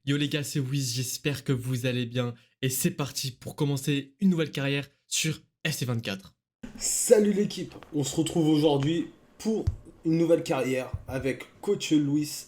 Yo les gars, c'est Wiz, j'espère que vous allez bien. Et c'est parti pour commencer une nouvelle carrière sur FC24. Salut l'équipe, on se retrouve aujourd'hui pour une nouvelle carrière avec Coach Luis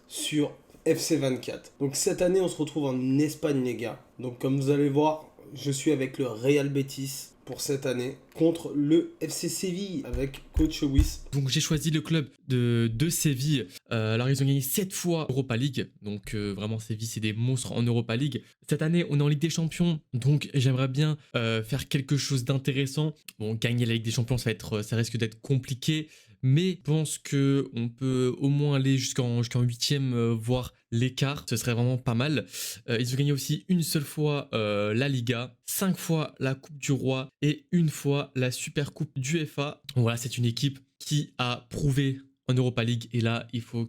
sur FC24. Donc cette année on se retrouve en Espagne les gars. Donc comme vous allez voir, je suis avec le Real Betis pour cette année contre le FC Séville avec Coach Luis. Donc j'ai choisi le club de Séville. Alors ils ont gagné 7 fois Europa League. Donc vraiment Séville c'est des monstres en Europa League. Cette année on est en Ligue des Champions. Donc j'aimerais bien faire quelque chose d'intéressant. Bon, gagner la Ligue des Champions ça risque d'être compliqué. Mais je pense qu'on peut au moins aller jusqu'en 8e, voire l'écart. Ce serait vraiment pas mal. Ils ont gagné aussi une seule fois la Liga, 5 fois la Coupe du Roi et une fois la Super Coupe d'UEFA. Voilà, c'est une équipe qui a prouvé en Europa League et là il faut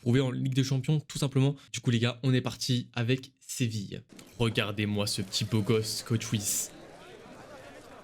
prouver en Ligue des Champions tout simplement. Du coup les gars, on est parti avec Séville. Regardez-moi ce petit beau gosse, Coach Whis.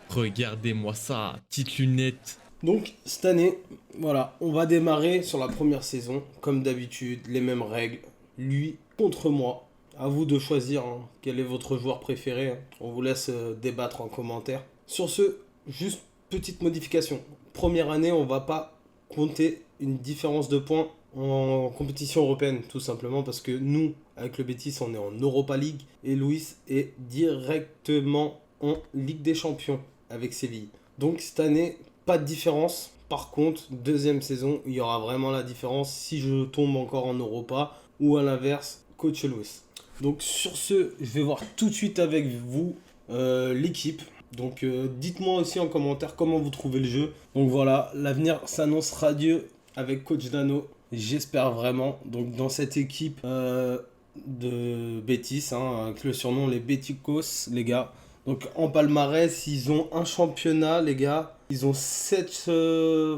Regardez-moi ça, petite lunette. Donc cette année, voilà, on va démarrer sur la première saison, comme d'habitude, les mêmes règles, lui contre moi. À vous de choisir quel est votre joueur préféré, hein. On vous laisse débattre en commentaire. Sur ce, juste petite modification. Première année, on va pas compter une différence de points en compétition européenne, tout simplement parce que nous, avec le Betis, on est en Europa League et Luis est directement en Ligue des Champions avec Séville. Donc cette année, pas de différence. Par contre, deuxième saison, il y aura vraiment la différence si je tombe encore en Europa ou à l'inverse, Coach Luis. Donc sur ce, je vais voir tout de suite avec vous l'équipe. Donc dites-moi aussi en commentaire comment vous trouvez le jeu. Donc voilà, l'avenir s'annonce radieux avec Coach Dano. J'espère vraiment. Donc dans cette équipe de Betis, avec le surnom les Beticos, les gars. Donc en palmarès, ils ont un championnat, les gars. Ils ont 7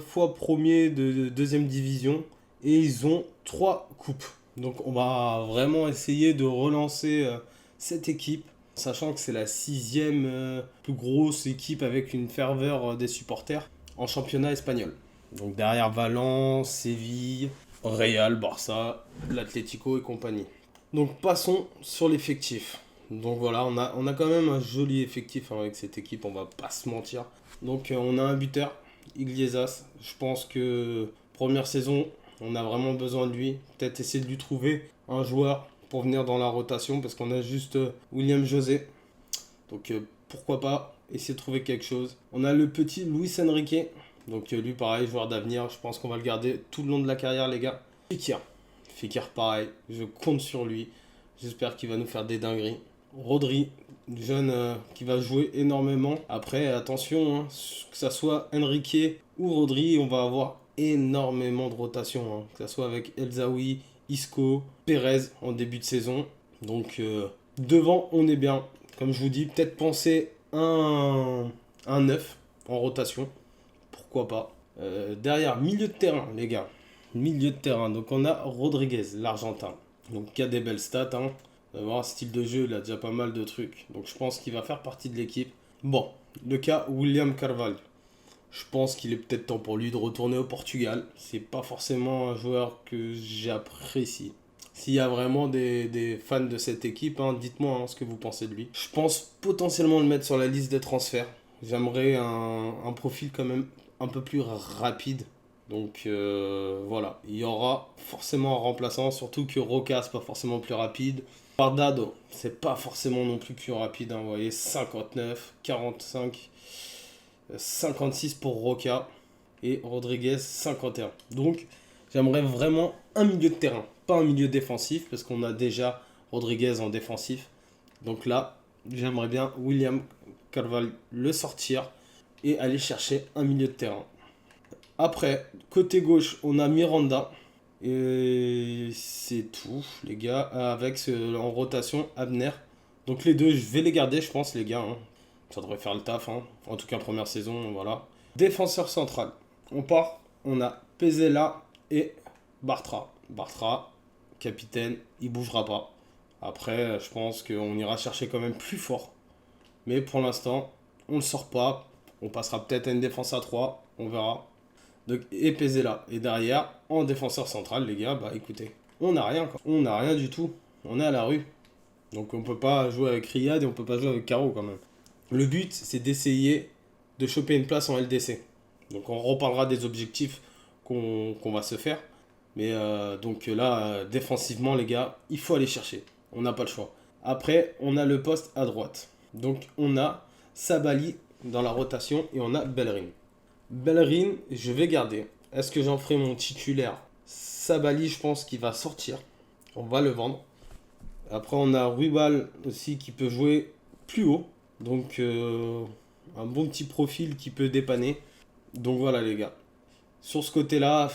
fois premier de deuxième division. Et ils ont 3 coupes. Donc on va vraiment essayer de relancer cette équipe. Sachant que c'est la sixième plus grosse équipe avec une ferveur des supporters en championnat espagnol. Donc derrière Valence, Séville, Real, Barça, l'Atlético et compagnie. Donc passons sur l'effectif. Donc voilà, on a quand même un joli effectif avec cette équipe, on va pas se mentir. Donc on a un buteur, Iglesias. Je pense que première saison, on a vraiment besoin de lui. Peut-être essayer de lui trouver un joueur pour venir dans la rotation parce qu'on a juste William José. Donc pourquoi pas essayer de trouver quelque chose. On a le petit Luis Enrique. Donc lui pareil, joueur d'avenir. Je pense qu'on va le garder tout le long de la carrière les gars. Fekir. Fekir pareil, je compte sur lui. J'espère qu'il va nous faire des dingueries. Rodri, jeune qui va jouer énormément. Après, attention, que ça soit Enrique ou Rodri, on va avoir énormément de rotation. Que ça soit avec Elzaoui, Isco, Perez en début de saison. Donc devant, on est bien. Comme je vous dis, peut-être penser un 9 en rotation. Pourquoi pas. Derrière, milieu de terrain, les gars. Milieu de terrain. Donc on a Rodriguez, l'Argentin. Donc qui a des belles stats. Vous allez voir, style de jeu, il a déjà pas mal de trucs. Donc je pense qu'il va faire partie de l'équipe. Bon, le cas William Carvalho. Je pense qu'il est peut-être temps pour lui de retourner au Portugal. C'est pas forcément un joueur que j'apprécie. S'il y a vraiment des fans de cette équipe, dites-moi ce que vous pensez de lui. Je pense potentiellement le mettre sur la liste des transferts. J'aimerais un profil quand même un peu plus rapide. Donc voilà, il y aura forcément un remplaçant, surtout que Roca c'est pas forcément plus rapide. Guardado, c'est pas forcément non plus rapide, vous voyez, 59, 45, 56 pour Roca et Rodriguez 51. Donc j'aimerais vraiment un milieu de terrain, pas un milieu défensif, parce qu'on a déjà Rodriguez en défensif. Donc là, j'aimerais bien William Carvalho le sortir et aller chercher un milieu de terrain. Après, côté gauche, on a Miranda. Et c'est tout, les gars. Avec en rotation, Abner. Donc les deux, je vais les garder, je pense, les gars. Ça devrait faire le taf. En tout cas, première saison, voilà. Défenseur central. On part. On a Pezela et Bartra. Bartra, capitaine, il bougera pas. Après, je pense qu'on ira chercher quand même plus fort. Mais pour l'instant, on ne le sort pas. On passera peut-être à une défense à 3. On verra. Donc, et Pezela. Et derrière, en défenseur central, les gars, bah écoutez, on n'a rien, quoi. On n'a rien du tout. on est à la rue. Donc on peut pas jouer avec Riyad et on peut pas jouer avec Caro quand même. Le but, c'est d'essayer de choper une place en LDC. Donc on reparlera des objectifs qu'on va se faire. Mais donc là, défensivement, les gars, il faut aller chercher. On n'a pas le choix. Après, on a le poste à droite. Donc on a Sabali dans la rotation et on a Bellerin. Bellerin, je vais garder. Est-ce que j'en ferai mon titulaire? Sabali, je pense qu'il va sortir. On va le vendre. Après, on a Ruibal aussi qui peut jouer plus haut. Donc un bon petit profil qui peut dépanner. Donc voilà les gars. Sur ce côté-là,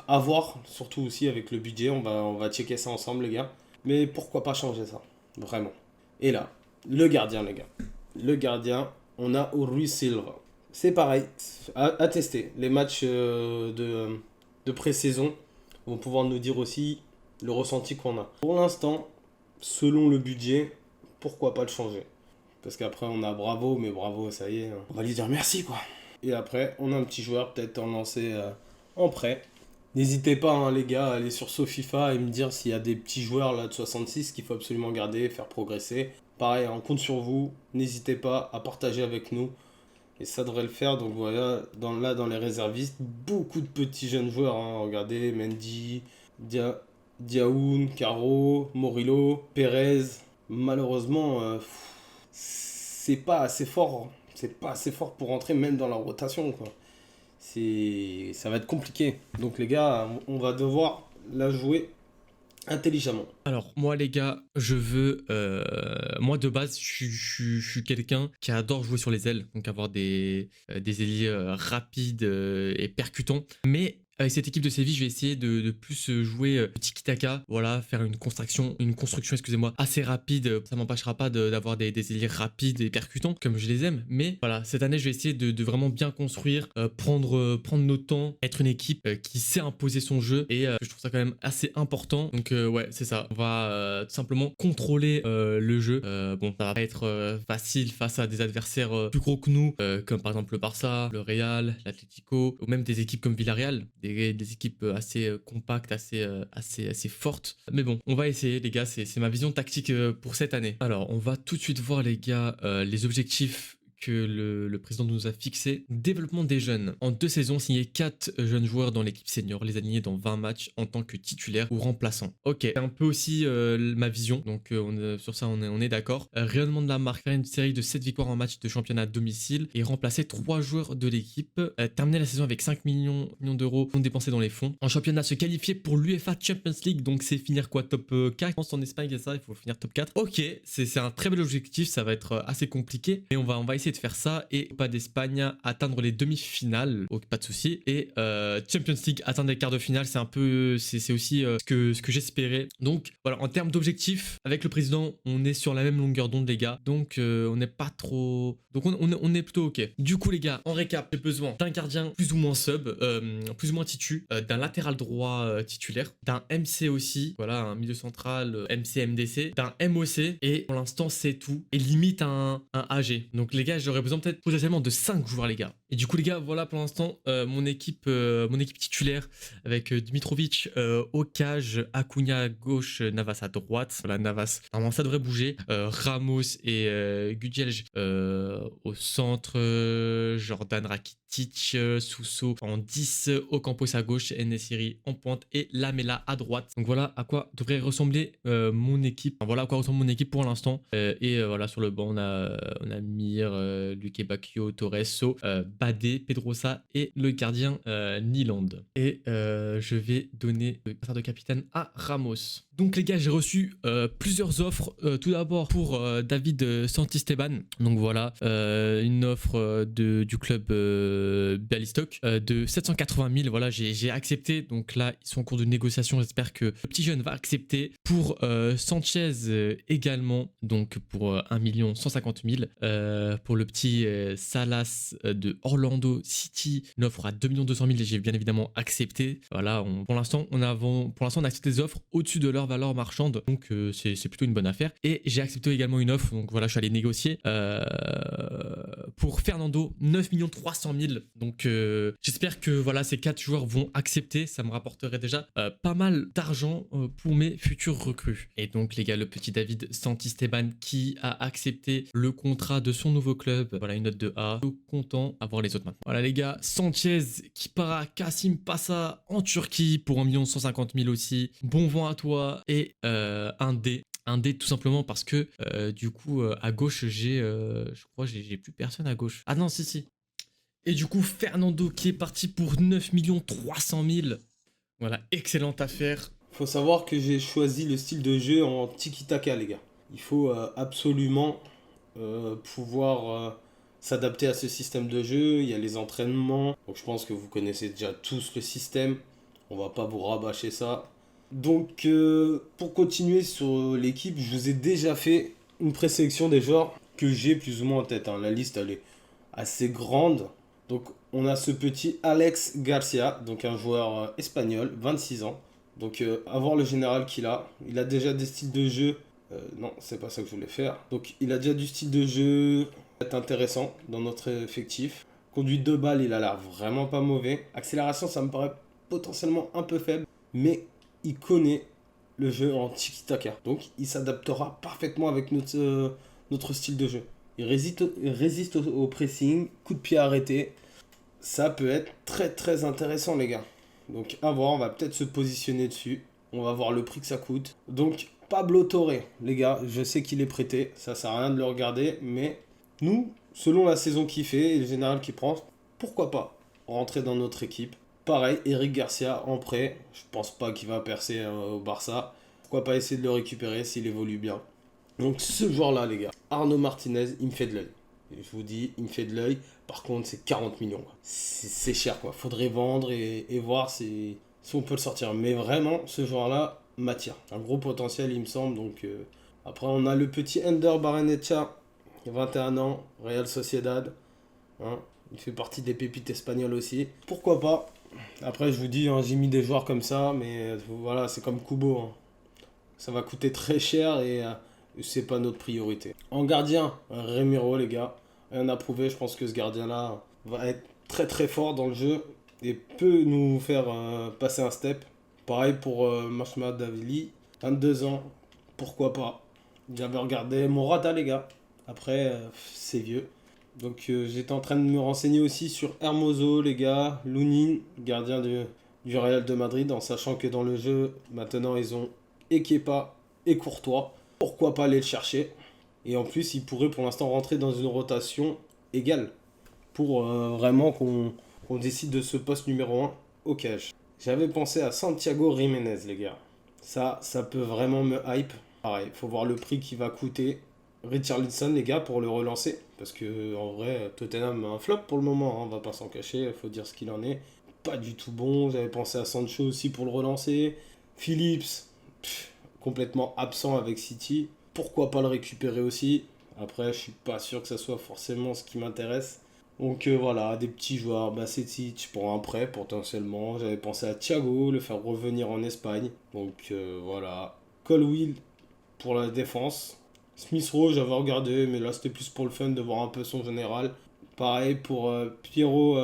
à voir, surtout aussi avec le budget, on va checker ça ensemble les gars. Mais pourquoi pas changer ça, vraiment. Et là, le gardien les gars. Le gardien, on a Rui Silva. C'est pareil, à tester. Les matchs de pré-saison vont pouvoir nous dire aussi le ressenti qu'on a. Pour l'instant, selon le budget, pourquoi pas le changer? Parce qu'après on a Bravo, mais Bravo ça y est, on va lui dire merci quoi. Et après, on a un petit joueur peut-être en lancé en prêt. N'hésitez pas, hein, les gars, à aller sur SoFifa et me dire s'il y a des petits joueurs là de 66 qu'il faut absolument garder, faire progresser. Pareil, on compte sur vous. N'hésitez pas à partager avec nous. Et ça devrait le faire. Donc voilà, dans les réservistes, beaucoup de petits jeunes joueurs. Hein. Regardez, Mendy, Diaoun, Caro, Morillo, Perez. Malheureusement, c'est pas assez fort. C'est pas assez fort pour rentrer même dans la rotation, quoi. Ça va être compliqué. Donc les gars, on va devoir la jouer intelligemment. Alors, moi, les gars, je veux. Moi, de base, je suis quelqu'un qui adore jouer sur les ailes, donc avoir des ailiers rapides et percutants. Mais avec cette équipe de Séville, je vais essayer de plus jouer tiki-taka, voilà, faire une construction, excusez-moi, assez rapide. Ça m'empêchera pas d'avoir des ailiers rapides et percutants, comme je les aime. Mais voilà, cette année, je vais essayer de vraiment bien construire, prendre notre temps, être une équipe qui sait imposer son jeu. Et je trouve ça quand même assez important. Donc ouais, c'est ça. On va tout simplement contrôler le jeu. Bon, ça va pas être facile face à des adversaires plus gros que nous, comme par exemple le Barça, le Real, l'Atlético, ou même des équipes comme Villarreal. Des équipes assez compactes, assez fortes. Mais bon, on va essayer les gars, c'est ma vision tactique pour cette année. Alors, on va tout de suite voir les gars les objectifs que le président nous a fixé. Développement des jeunes. En 2 saisons, signé 4 jeunes joueurs dans l'équipe senior, les aligner dans 20 matchs en tant que titulaire ou remplaçant. Ok, c'est un peu aussi ma vision, donc sur ça on est d'accord. Rayonnement de la marque, faire une série de 7 victoires en match de championnat à domicile et remplacer 3 joueurs de l'équipe. Terminer la saison avec 5 millions d'euros non dépensés dans les fonds. En championnat, se qualifier pour l'UEFA Champions League, donc c'est finir quoi, top 4. Je pense en Espagne, il y a ça, il faut finir top 4. Ok, c'est un très bel objectif, ça va être assez compliqué, mais on va essayer de faire ça. Et pas d'Espagne, atteindre les demi-finales, oh, pas de souci. Et Champions League, atteindre les quarts de finale, c'est un peu, c'est aussi ce que j'espérais. Donc voilà, en termes d'objectifs, avec le président, on est sur la même longueur d'onde les gars. Donc on n'est pas trop, donc on est plutôt ok. Du coup les gars, en récap, j'ai besoin d'un gardien plus ou moins sub, plus ou moins titu, d'un latéral droit titulaire, d'un MC aussi, voilà, un milieu central, MC MDC, d'un MOC, et pour l'instant c'est tout. Et limite un AG. Donc les gars, j'aurais besoin peut-être potentiellement de 5 joueurs les gars. Et du coup les gars, voilà pour l'instant mon équipe titulaire avec Dimitrovic au cage, Acuna à gauche, Navas à droite. Voilà, Navas, normalement ça devrait bouger. Ramos et Gudelj au centre, Jordan Rakitic, Sousso en 10, Ocampos à gauche, Enesiri en pointe et Lamela à droite. Donc voilà à quoi devrait ressembler mon équipe. Enfin, voilà à quoi ressemble mon équipe pour l'instant. Et voilà, sur le banc on a Mir, Luque Bacchio, Torres, So, Badé, Pedrosa et le gardien Niland. Et je vais donner le brassard de capitaine à Ramos. Donc les gars, j'ai reçu plusieurs offres. Tout d'abord pour David Santisteban. Donc voilà, une offre du club Bialystok de 780 000. Voilà, j'ai accepté. Donc là, ils sont en cours de négociation. J'espère que le petit jeune va accepter. Pour Sanchez également, donc pour 1 150 000. Pour le petit Salas de Orlando City, une offre à 2 200 000 et j'ai bien évidemment accepté. Voilà, pour l'instant, on a accepté des offres au-dessus de leur valeur marchande, donc c'est plutôt une bonne affaire. Et j'ai accepté également une offre, donc voilà, je suis allé négocier pour Fernando, 9 300 000. 000. Donc j'espère que voilà, ces 4 joueurs vont accepter. Ça me rapporterait déjà pas mal d'argent pour mes futurs recrues. Et donc les gars, le petit David Santisteban qui a accepté le contrat de son nouveau club. Voilà, une note de A. Content à voir les autres maintenant. Voilà les gars, Sanchez qui part à Kassim Passa en Turquie pour 1 150 000 aussi. Bon vent à toi. Et un D. Un D tout simplement parce que du coup à gauche je crois j'ai plus personne à gauche. Ah non si. Et du coup Fernando qui est parti pour 9 300 000. Voilà, excellente affaire. Faut savoir que j'ai choisi le style de jeu en tiki-taka, les gars. Il faut absolument pouvoir s'adapter à ce système de jeu. Il y a les entraînements. Donc je pense que vous connaissez déjà tous le système. On va pas vous rabâcher ça. Donc pour continuer sur l'équipe, je vous ai déjà fait une présélection des joueurs que j'ai plus ou moins en tête, hein. La liste elle est assez grande. Donc on a ce petit Alex Garcia, donc un joueur espagnol, 26 ans. Donc à voir le général qu'il a. Il a déjà des styles de jeu. Non, c'est pas ça que je voulais faire. Donc il a déjà du style de jeu être intéressant dans notre effectif. Conduite de balle, il a l'air vraiment pas mauvais. Accélération, ça me paraît potentiellement un peu faible. Mais il connaît le jeu en tiki-taka. Donc il s'adaptera parfaitement avec notre style de jeu. Il résiste au pressing, coup de pied arrêté. Ça peut être très très intéressant les gars. Donc à voir, on va peut-être se positionner dessus. On va voir le prix que ça coûte. Donc Pablo Torre, les gars, je sais qu'il est prêté. Ça sert à rien de le regarder. Mais nous, selon la saison qu'il fait et le général qu'il prend, pourquoi pas rentrer dans notre équipe. Pareil, Eric Garcia en prêt. Je pense pas qu'il va percer au Barça. Pourquoi pas essayer de le récupérer s'il évolue bien. Donc ce joueur-là, les gars, Arnaud Martinez, il me fait de l'œil. Je vous dis, il me fait de l'œil. Par contre, c'est 40 millions. C'est cher, quoi. Faudrait vendre et voir si on peut le sortir. Mais vraiment, ce joueur-là m'attire. Un gros potentiel, il me semble. Donc après, on a le petit Ender Barrenetxea, 21 ans, Real Sociedad. Hein. Il fait partie des pépites espagnoles aussi. Pourquoi pas? Après, je vous dis, hein, j'ai mis des joueurs comme ça, mais voilà, c'est comme Kubo. Hein. Ça va coûter très cher et c'est pas notre priorité. En gardien, Remiro, les gars. Rien à prouver, je pense que ce gardien-là va être très très fort dans le jeu et peut nous faire passer un step. Pareil pour Mashma Davili, 22 ans, pourquoi pas. J'avais regardé Morata, les gars. Après, c'est vieux. Donc j'étais en train de me renseigner aussi sur Hermoso, les gars, Lunin, gardien du Real de Madrid, en sachant que dans le jeu, maintenant ils ont et Kepa et Courtois. Pourquoi pas aller le chercher? Et en plus, il pourrait pour l'instant rentrer dans une rotation égale pour vraiment qu'on décide de ce poste numéro 1 au cage. J'avais pensé à Santiago Jiménez, les gars. Ça peut vraiment me hype. Pareil, faut voir le prix qui va coûter. Richarlison, les gars, pour le relancer. Parce que en vrai, Tottenham a un flop pour le moment, hein, on va pas s'en cacher, il faut dire ce qu'il en est. Pas du tout bon. J'avais pensé à Sancho aussi pour le relancer. Phillips, complètement absent avec City. Pourquoi pas le récupérer aussi? Après, je suis pas sûr que ça soit forcément ce qui m'intéresse. Donc voilà, des petits joueurs, Bacetic pour un prêt potentiellement. J'avais pensé à Thiago, le faire revenir en Espagne. Donc voilà. Colwill pour la défense. Smith Rowe, j'avais regardé, mais là c'était plus pour le fun de voir un peu son général. Pareil pour Piero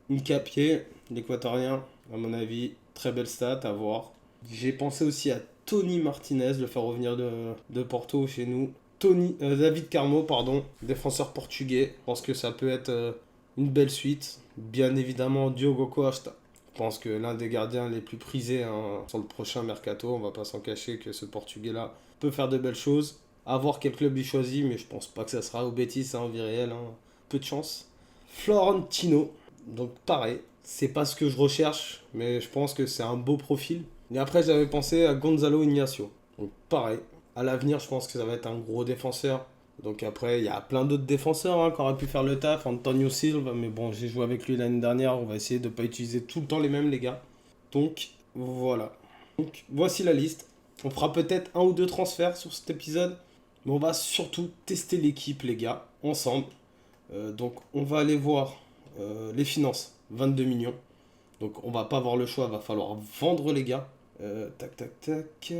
Nkapié, l'équatorien, à mon avis, très belle stat à voir. J'ai pensé aussi à Tony Martinez, le faire revenir de Porto chez nous. David Carmo, pardon, défenseur portugais. Je pense que ça peut être une belle suite. Bien évidemment, Diogo Costa. Je pense que l'un des gardiens les plus prisés hein, sur le prochain mercato. On va pas s'en cacher que ce portugais-là peut faire de belles choses. À voir quel club il choisit, mais je pense pas que ça sera au Betis, hein, au Villarreal. Hein. Peu de chance. Florentino. Donc pareil, c'est pas ce que je recherche, mais je pense que c'est un beau profil. Et après, j'avais pensé à Gonzalo Ignacio. Donc pareil, à l'avenir, je pense que ça va être un gros défenseur. Donc après, il y a plein d'autres défenseurs hein, qui auraient pu faire le taf. Antonio Silva, mais bon, j'ai joué avec lui l'année dernière. On va essayer de ne pas utiliser tout le temps les mêmes, les gars. Donc voilà. Donc voici la liste. On fera peut-être un ou deux transferts sur cet épisode. Mais on va surtout tester l'équipe, les gars, ensemble. Donc on va aller voir les finances. 22 millions. Donc on va pas avoir le choix, va falloir vendre les gars. Tac tac tac.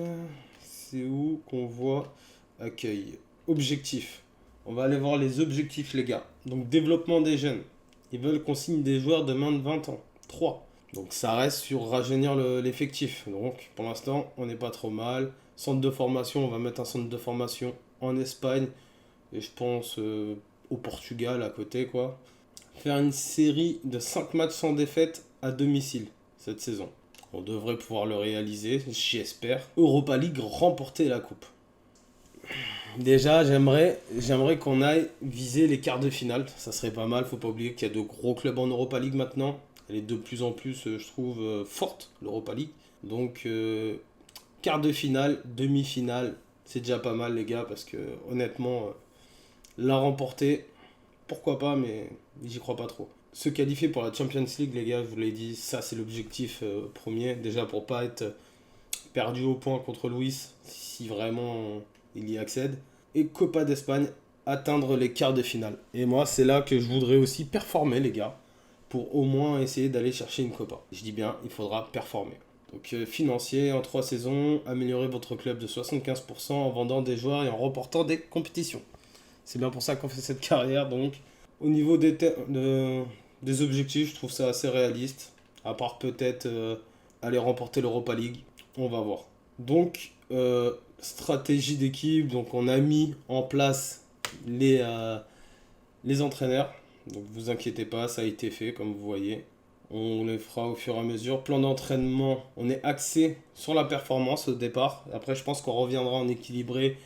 C'est où qu'on voit accueil. Objectif. On va aller voir les objectifs les gars. Donc développement des jeunes. ils veulent qu'on signe des joueurs de moins de 20 ans. 3. Donc ça reste sur rajeunir l'effectif. Donc pour l'instant, on n'est pas trop mal. Centre de formation, on va mettre un centre de formation en Espagne. Et je pense au Portugal à côté, quoi. Faire une série de 5 matchs sans défaite à domicile cette saison. On devrait pouvoir le réaliser, j'espère. Europa League, remporter la coupe. Déjà, j'aimerais qu'on aille viser les quarts de finale. Ça serait pas mal. Faut pas oublier qu'il y a de gros clubs en Europa League maintenant. Elle est de plus en plus, je trouve, forte, l'Europa League. Donc, quart de finale, demi-finale, c'est déjà pas mal, les gars, parce que honnêtement, la remporter, pourquoi pas, mais j'y crois pas trop. Se qualifier pour la Champions League, les gars, je vous l'ai dit, ça c'est l'objectif premier. Déjà pour pas être perdu au point contre Luis, si vraiment il y accède. Et Copa d'Espagne, atteindre les quarts de finale. Et moi, c'est là que je voudrais aussi performer, les gars, pour au moins essayer d'aller chercher une Copa. Je dis bien, il faudra performer. Donc financier, en 3 saisons, améliorer votre club de 75% en vendant des joueurs et en remportant des compétitions. C'est bien pour ça qu'on fait cette carrière, donc au niveau des objectifs, je trouve ça assez réaliste. À part peut-être aller remporter l'Europa League, on va voir. Donc, stratégie d'équipe, donc on a mis en place les entraîneurs. Donc vous inquiétez pas, ça a été fait comme vous voyez. On les fera au fur et à mesure. Plan d'entraînement, on est axé sur la performance au départ. Après, je pense qu'on reviendra en équilibré,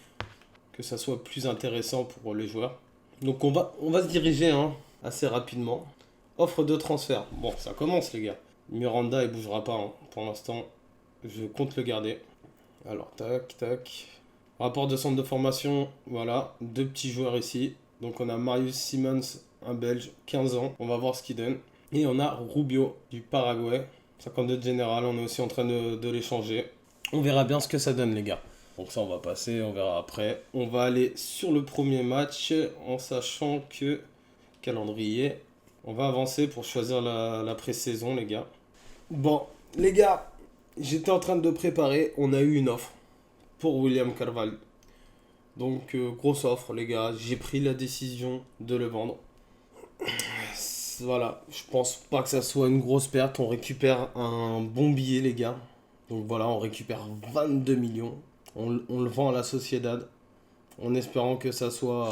que ça soit plus intéressant pour les joueurs. Donc on va se diriger assez rapidement. Offre de transfert. Bon, ça commence les gars. Miranda, il bougera pas pour l'instant. Je compte le garder. Alors, tac, tac. Rapport de centre de formation, voilà. 2 petits joueurs ici. Donc on a Marius Simmons, un Belge, 15 ans. On va voir ce qu'il donne. Et on a Rubio du Paraguay, 52 de général. On est aussi en train de l'échanger. On verra bien ce que ça donne les gars. Donc ça on va passer, on verra après. On va aller sur le premier match en sachant que calendrier. On va avancer pour choisir la pré-saison les gars. Bon les gars, j'étais en train de préparer. On a eu une offre pour William Carvalho. Donc grosse offre les gars. J'ai pris la décision de le vendre. Voilà, je pense pas que ça soit une grosse perte. On récupère un bon billet les gars. Donc voilà, on récupère 22 millions. On le vend à la Sociedad en espérant que ça soit...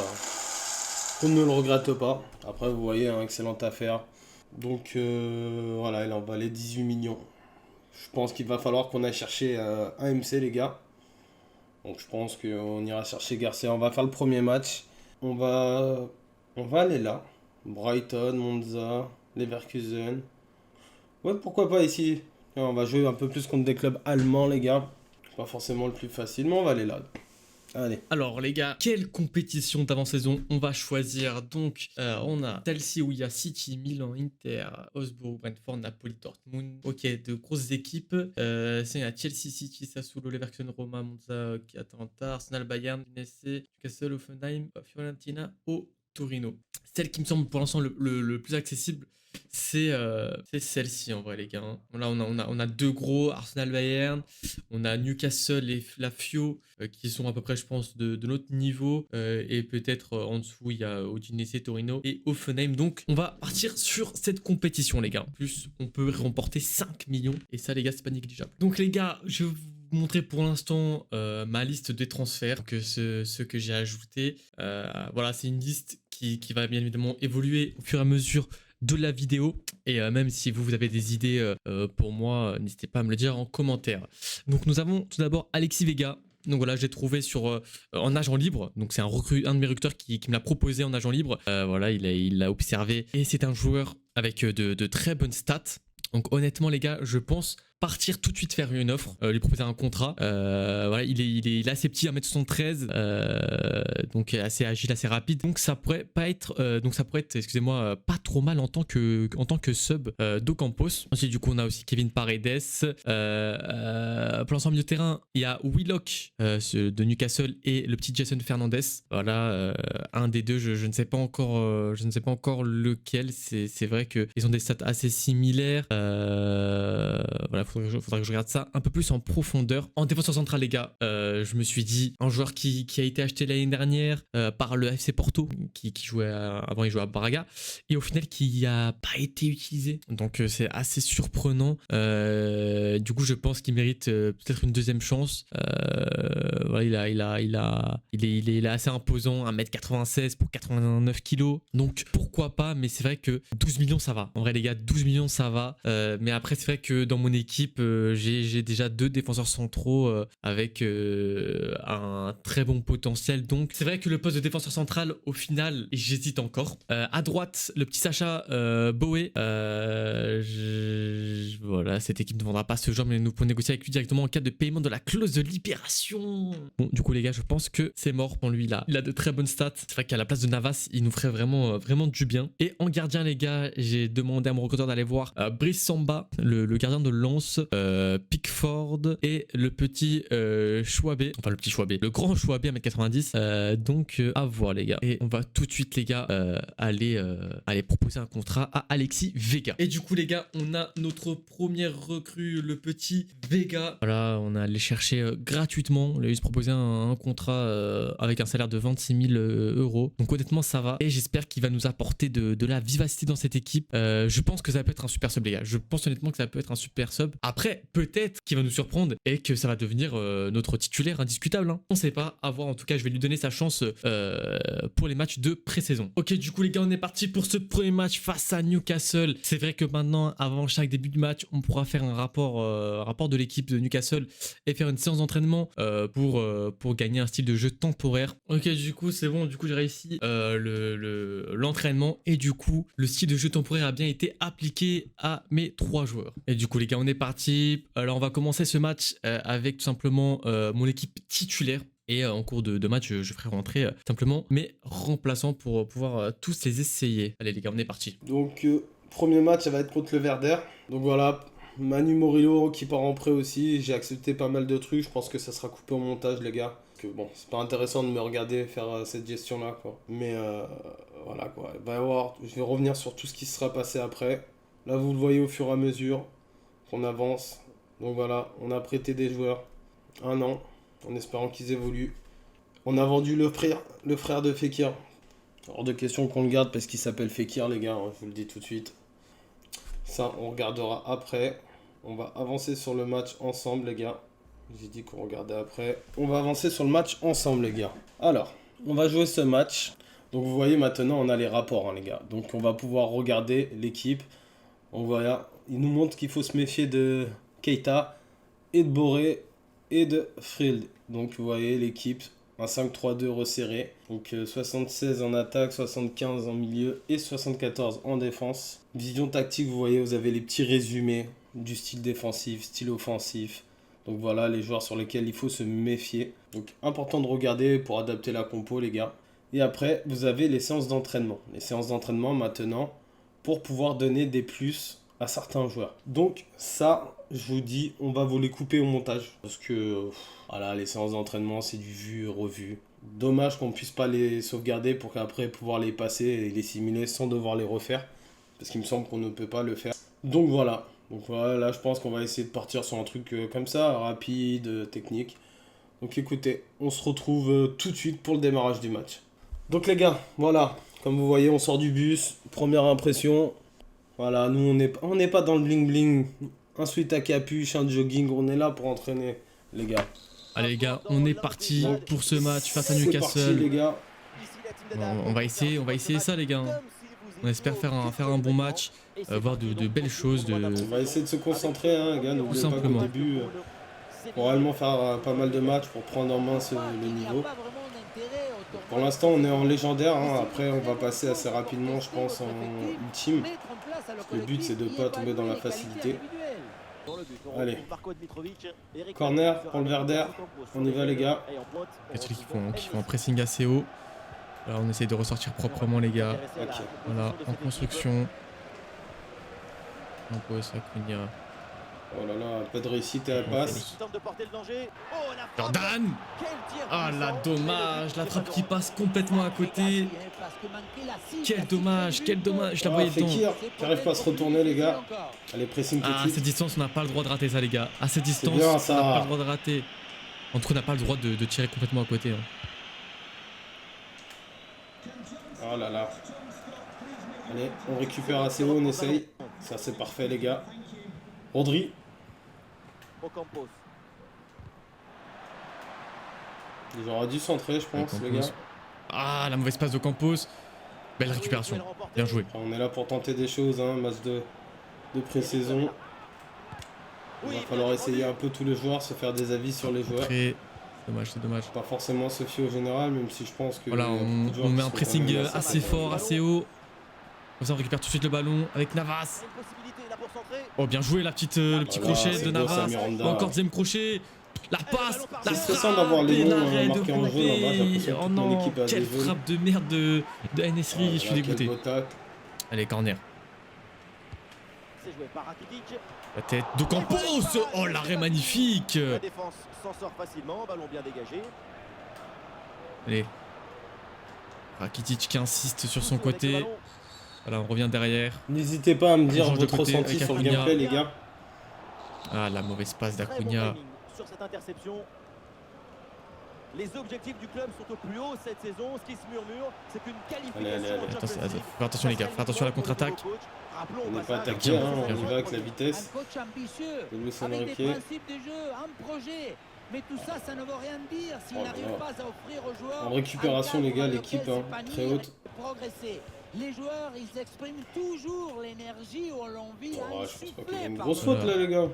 qu'on ne le regrette pas. Après, vous voyez, excellente affaire. Donc voilà, il en valait 18 millions. Je pense qu'il va falloir qu'on aille chercher un MC, les gars. Donc je pense qu'on ira chercher Garcia. On va faire le premier match. On va aller là. Brighton, Monza, Leverkusen. Ouais, pourquoi pas ici. On va jouer un peu plus contre des clubs allemands, les gars. Pas forcément le plus facile, mais on va aller là. Allez. Alors les gars, quelle compétition d'avant-saison on va choisir? Donc on a celle-ci où il y a City, Milan, Inter, Augsbourg, Brentford, Napoli, Dortmund. Ok, de grosses équipes. C'est à Chelsea, City, Sassuolo, Leverkusen, Roma, Monza, Atalanta, Arsenal, Bayern, Udinese, Newcastle, Hoffenheim, Fiorentina, Torino. Celle qui me semble pour l'instant le plus accessible, c'est celle-ci en vrai les gars. Là on a 2 gros, Arsenal, Bayern, on a Newcastle et la Fio qui sont à peu près je pense de notre niveau et peut-être en dessous il y a Udinese, Torino et Hoffenheim. Donc on va partir sur cette compétition les gars. En plus on peut remporter 5 millions et ça les gars c'est pas négligeable. Donc les gars je vais vous montrer pour l'instant ma liste des transferts, que ceux que j'ai ajoutés. Voilà, c'est une liste qui va bien évidemment évoluer au fur et à mesure de la vidéo. Et même si vous avez des idées pour moi, n'hésitez pas à me le dire en commentaire. Donc nous avons tout d'abord Alexis Vega. Donc voilà, j'ai trouvé en agent libre. Donc c'est un de mes recruteurs qui me l'a proposé en agent libre. Voilà, il l'a observé. Et c'est un joueur avec de très bonnes stats. Donc honnêtement les gars, je pense partir tout de suite faire une offre, lui proposer un contrat. Voilà, il est assez petit, 1m73, donc assez agile, assez rapide. Donc ça pourrait être, excusez-moi, pas trop mal en tant que sub d'Ocampos. Ensuite du coup on a aussi Kevin Paredes. Pour l'instant milieu de terrain, il y a Willock de Newcastle et le petit Jason Fernandez. Voilà, un des deux, je ne sais pas encore lequel. C'est vrai qu'ils ont des stats assez similaires. Voilà, Faudrait que je regarde ça un peu plus en profondeur. En défenseur central, les gars, je me suis dit, un joueur qui a été acheté l'année dernière par le FC Porto, qui jouait avant, il jouait à Braga, et au final qui n'a pas été utilisé. Donc c'est assez surprenant. Du coup, je pense qu'il mérite peut-être une deuxième chance. Voilà, il est assez imposant, 1m96 pour 89 kilos. Donc pourquoi pas, mais c'est vrai que 12 millions ça va. En vrai les gars, 12 millions ça va. Mais après c'est vrai que dans mon équipe, j'ai déjà 2 défenseurs centraux avec un très bon potentiel. Donc c'est vrai que le poste de défenseur central, au final, j'hésite encore. À droite, le petit Sacha Boé. Voilà, cette équipe ne vendra pas ce joueur, mais nous pouvons négocier avec lui directement en cas de paiement de la clause de libération. Bon, du coup les gars, je pense que c'est mort pour lui là. Il a de très bonnes stats. C'est vrai qu'à la place de Navas, il nous ferait vraiment du bien. Et en gardien les gars, j'ai demandé à mon recruteur d'aller voir Brice Samba, le gardien de Lens, Pickford et le petit Chouabé. Enfin le petit Chouabé, le grand Chouabé à 1m90. Donc à voir les gars. Et on va tout de suite les gars aller proposer un contrat à Alexis Vega. Et du coup les gars, on a notre première recrue, le petit Vega. Voilà, on a allé chercher gratuitement. On lui a juste proposé un contrat avec un salaire de 26 000 euros. Donc honnêtement ça va. Et j'espère qu'il va nous apporter de la vivacité dans cette équipe. Je pense que ça peut être un super sub les gars. Je pense honnêtement que ça peut être un super sub. Après, peut-être qu'il va nous surprendre et que ça va devenir notre titulaire indiscutable. Hein. On sait pas. À voir. En tout cas, je vais lui donner sa chance pour les matchs de pré-saison. Ok, du coup les gars, on est parti pour ce premier match face à Newcastle. C'est vrai que maintenant, avant chaque début de match, on pourra faire un rapport de l'équipe de Newcastle et faire une séance d'entraînement pour gagner un style de jeu temporaire. Ok, du coup c'est bon. Du coup j'ai réussi l'entraînement et du coup le style de jeu temporaire a bien été appliqué à mes 3 joueurs. Et du coup les gars, on est parti. Alors on va commencer ce match avec tout simplement mon équipe titulaire. Et en cours de match, je ferai rentrer simplement mes remplaçants pour pouvoir tous les essayer. Allez les gars, on est parti. Donc, premier match, ça va être contre le Werder. Donc voilà, Manu Morillo qui part en prêt aussi. J'ai accepté pas mal de trucs. Je pense que ça sera coupé au montage, les gars. Parce que bon, c'est pas intéressant de me regarder faire cette gestion-là, quoi. Mais voilà, quoi. Il va y avoir... Je vais revenir sur tout ce qui sera passé après. Là, vous le voyez au fur et à mesure qu'on avance. Donc voilà, on a prêté des joueurs 1 an. En espérant qu'ils évoluent. On a vendu le frère de Fekir. Hors de question qu'on le garde parce qu'il s'appelle Fekir, les gars, hein, je vous le dis tout de suite. Ça, on regardera après. On va avancer sur le match ensemble, les gars. J'ai dit qu'on regardait après. On va avancer sur le match ensemble, les gars. Alors, on va jouer ce match. Donc, vous voyez, maintenant, on a les rapports, hein, les gars. Donc, on va pouvoir regarder l'équipe. On voit, il nous montre qu'il faut se méfier de Keita et de Boré et de Frild. Donc vous voyez l'équipe, un 5-3-2 resserré. Donc 76 en attaque, 75 en milieu et 74 en défense. Vision tactique, vous voyez, vous avez les petits résumés du style défensif, style offensif. Donc voilà les joueurs sur lesquels il faut se méfier. Donc important de regarder pour adapter la compo les gars. Et après vous avez les séances d'entraînement. Les séances d'entraînement maintenant pour pouvoir donner des plus à certains joueurs. Donc ça, je vous dis, on va vous les couper au montage. Parce que voilà, les séances d'entraînement, c'est du vu, revu. Dommage qu'on ne puisse pas les sauvegarder pour qu'après pouvoir les passer et les simuler sans devoir les refaire. Parce qu'il me semble qu'on ne peut pas le faire. Donc voilà. Donc voilà, là je pense qu'on va essayer de partir sur un truc comme ça, rapide, technique. Donc écoutez, on se retrouve tout de suite pour le démarrage du match. Donc les gars, voilà. Comme vous voyez, on sort du bus. Première impression. Voilà, nous on n'est pas dans le bling bling, un sweat à capuche, un jogging, on est là pour entraîner les gars. Allez les gars, on est parti pour ce match face à Newcastle. C'est parti les gars. On va essayer ça les gars. On espère faire un bon match, voir de belles choses. On va essayer de se concentrer hein, les gars, n'oubliez pas qu'au début, pour réellement faire pas mal de matchs pour prendre en main le niveau. Pour l'instant on est en légendaire, hein. Après on va passer assez rapidement je pense en ultime. Le but c'est de ne pas tomber dans la facilité. Allez, corner pour le Werder, on y va les gars. Les trucs qui font un pressing assez haut. Alors on essaye de ressortir proprement les gars. Okay. Voilà, en construction. On pose Acuna. Oh là là, un peu de réussite et elle passe. Jordan. Ah là, dommage. La frappe qui passe complètement à côté. Quel dommage, quel dommage. Je la voyais dedans. Fekir qui arrive pas à se retourner, les gars. Allez, pressing tout de À suite. cette distance, on n'a pas le droit de rater ça, les gars. À cette distance, bien, on ça. n'a pas le droit de rater. En tout cas, on n'a pas le droit de tirer complètement à côté. Hein. Oh là là. Allez, on récupère assez haut, on essaye. Ça, c'est parfait, les gars. Rodri. Ils auraient dû centrer, je pense, les gars. Ah, la mauvaise passe de Campos. Belle récupération. Bien joué. On est là pour tenter des choses, hein. Match de pré-saison. Il va falloir essayer un peu tous les joueurs, se faire des avis sur les joueurs. Après, c'est dommage. Pas forcément se fier au général, même si je pense que... Voilà, on met un pressing assez fort, assez haut. Comme ça, on récupère tout de suite le ballon avec Navas. Oh, bien joué, le petit crochet de Navas. Encore deuxième crochet. La passe, la stressant d'avoir les frappe et noms l'arrêt de marqués en jaune, là-bas, j'ai l'impression que Rodri. Oh toute mon non, équipe a quelle des jaunes. frappe de merde de NSRI, je suis dégoûté. Allez, corner. La tête de Campos. Oh, l'arrêt magnifique. La défense s'en sort facilement, ballon bien dégagé. Allez. Rakitic qui insiste sur son côté. Voilà, on revient derrière. N'hésitez pas à me dire change de votre côté ressenti avec sur le Acuna. gameplay, les gars. Ah, la mauvaise passe Très bon d'Acuna. timing sur cette interception. Les objectifs du club sont au plus haut cette saison. Ce qui se murmure, c'est qu'une qualification en Champions League. Fais attention les gars, fais attention à la contre-attaque. On n'est pas attaqué, hein, on y va avec la vitesse. Un coach ambitieux, De Luis avec des Enrique. principes de jeu, un projet. Mais tout ça, ça ne veut rien dire s'il Oh, n'arrive non. pas à offrir aux joueurs En récupération, un les cadre gars, dans l'équipe, lequel hein, s'épanouir très haute. et progresser. Les joueurs, ils expriment toujours l'énergie ou l'envie Oh, à je pense pas qu'il y insuffler a une par grosse moment. faute là, les gars.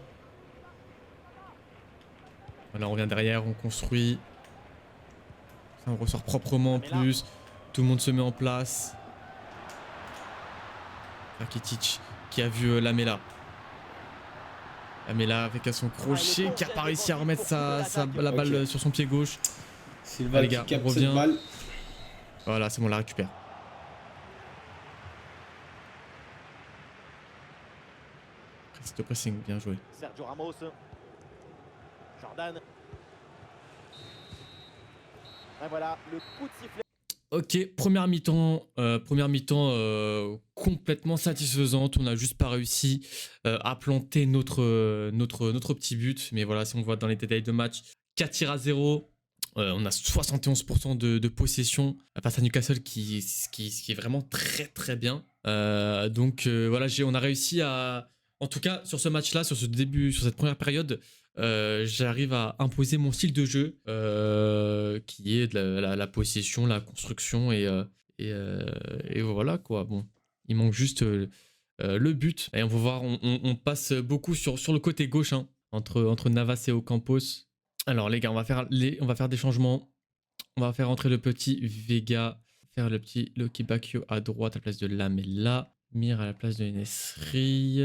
Voilà, on revient derrière, on construit. Ça, on ressort proprement en plus. Tout le monde se met en place. Rakitic qui a vu Lamela. Lamela avec son crochet qui a pas réussi à remettre la balle sur son pied gauche. Silva Ah, les qui gars, capte on cette revient. balle. Voilà, c'est bon, on la récupère. Reste pressing, bien joué. Sergio Ramos. Jordan. Et voilà, le coup de sifflet. Ok, première mi-temps complètement satisfaisante. On n'a juste pas réussi à planter notre petit but. Mais voilà, si on voit dans les détails de match, 4 tirs à 0. On a 71% de possession face à Newcastle qui est vraiment très très bien. Donc voilà, on a réussi à... En tout cas, sur ce match-là, sur cette première période, j'arrive à imposer mon style de jeu qui est de la possession, la construction et voilà quoi. Bon, il manque juste le but. Et on va voir, on passe beaucoup sur le côté gauche hein, entre Navas et Ocampos. Alors les gars, on va faire des changements. On va faire entrer le petit Vega, faire le petit Loki Bakio à droite à la place de Lamela, Mir à la place de Nesri.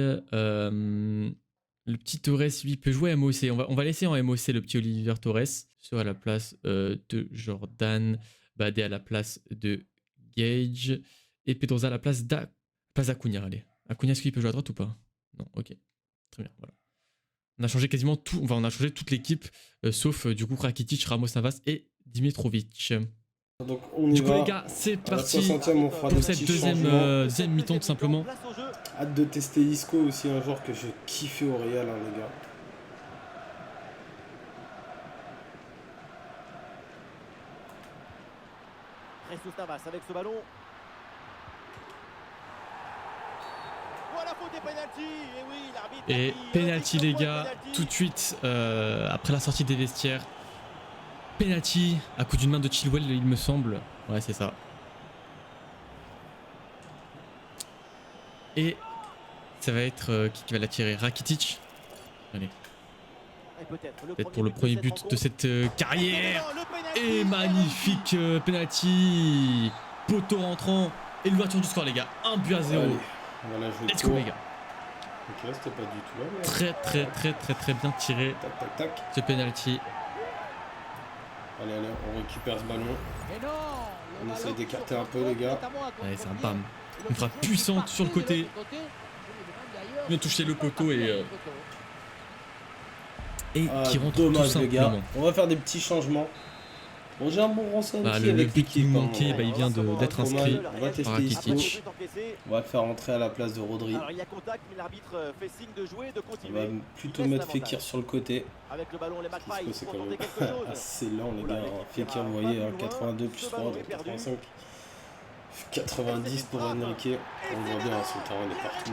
Le petit Torres, lui, peut jouer MOC. On va laisser en MOC le petit Oliver Torres. Soit à la place de Jordan. Badé à la place de Gage. Et Pedroza à la place d'Acuna. Allez. Acuna, est-ce qu'il peut jouer à droite ou pas? Non, ok. Très bien, voilà. On a changé quasiment tout. Enfin, on a changé toute l'équipe. Sauf du coup Rakitic, Ramos, Navas et Dimitrovic. Donc on y Du coup, va. les gars, c'est À la parti 60e, on fera pour des cette petits deuxième changements. mi-temps, tout simplement. Place au jeu. Hâte de tester Isco aussi, un joueur que je kiffais au Real, hein, les gars. Jesus Navas avec ce ballon. Voilà, faute et penalty. Et oui, l'arbitre. Et a dit, penalty, les gars, penalty. tout de suite, après la sortie des vestiaires. Penalty, à coup d'une main de Chilwell, il me semble. Ouais, c'est ça. Et ça va être qui va la tirer? Rakitic. Allez, Et peut-être pour le premier but de cette carrière. Le penalty. Et magnifique penalty. Poteau rentrant. Et l'ouverture du score, les gars. 1-0. Allez, voilà, je Let's go, les gars. Ok, c'était pas du tout là. Mais... Très bien tiré Tac, tac, tac. ce penalty. Allez, on récupère ce ballon. Mais non, On le essaye ballon d'écarter sur un peu, les gars. notamment à Allez, c'est un contre-pied. bam. Le Une frappe ballon puissante partait sur le de côté. l'autre côté. Je me demande d'ailleurs Bien touché le pourquoi poteau pas et, le poteau. et Ah, qui rentre tout dommage les gars. simplement. On va faire des petits changements. Bon, j'ai un bon ressenti Bah, le avec but qui nous l'équipe. manquait, bah, il vient d'être inscrit. On va tester par Isco. Rakitic. On va le faire rentrer à la place de Rodri. Alors il y a contact, mais l'arbitre fait signe de jouer, de On va continuer. plutôt Il laisse mettre Fekir sur le côté. Avec le ballon, les Magpies Isco, c'est pour quand tenter même quelque chose. assez lent, les Oula, gars. l'équipe Fekir, ira vous pas voyez, plus loin. 82 plus Ce 3, ballon donc est perdu. 85. 90 pour Enrique. On voit bien son terrain, il est partout.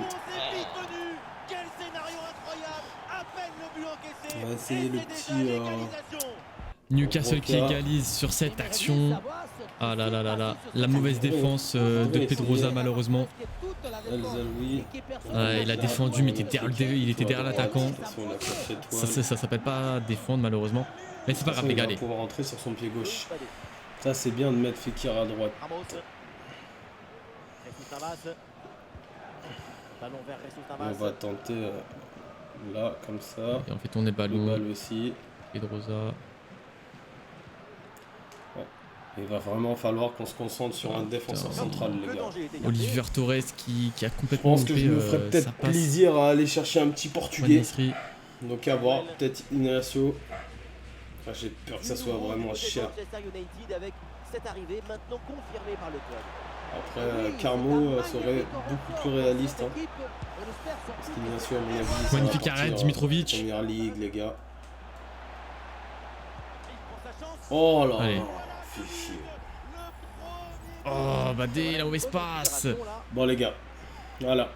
Quel scénario incroyable! À peine le but encaissé. On va essayer Et le c'est petit, déjà l'égalisation. Newcastle qui Roca. égalise sur cette action. Ah là là là là, la mauvaise défense de Pedrosa malheureusement. El Zaoui. Ouais, il a défendu mais il était derrière l'attaquant. De toute façon, il a cherché Ça, toile. ça s'appelle pas défendre malheureusement. Mais c'est pas grave, Il va regardez. pouvoir rentrer sur son pied gauche. Ça, c'est bien de mettre Fekir à droite. Ramos. Jesus Navas. Ballon vers Jesus On Navas. va tenter là, comme ça. Et on fait tourner le Le ballon. balle aussi. Pedrosa. Il va vraiment falloir qu'on se concentre sur un défenseur putain. central, les Le gars. danger était écarté. Olivier Torres qui a Je complètement pense que je loupé me ferais sa peut-être passe. plaisir à aller chercher un petit portugais. Manisri. Donc à voir, peut-être Ignacio. Enfin, j'ai peur que ça soit Du vraiment côté de cher. Manchester United avec cette arrivée maintenant confirmée par le club. Après, Carmo serait beaucoup plus réaliste. Hein. Parce qu'Ignacio, à mon avis, ça va Magnifique partir, arrêt, Dimitrovic. Première ligue, les gars. Il prend sa chance. Oh là Allez. là, fait chier. Oh, Badé, la mauvaise passe. Bon, les gars, voilà.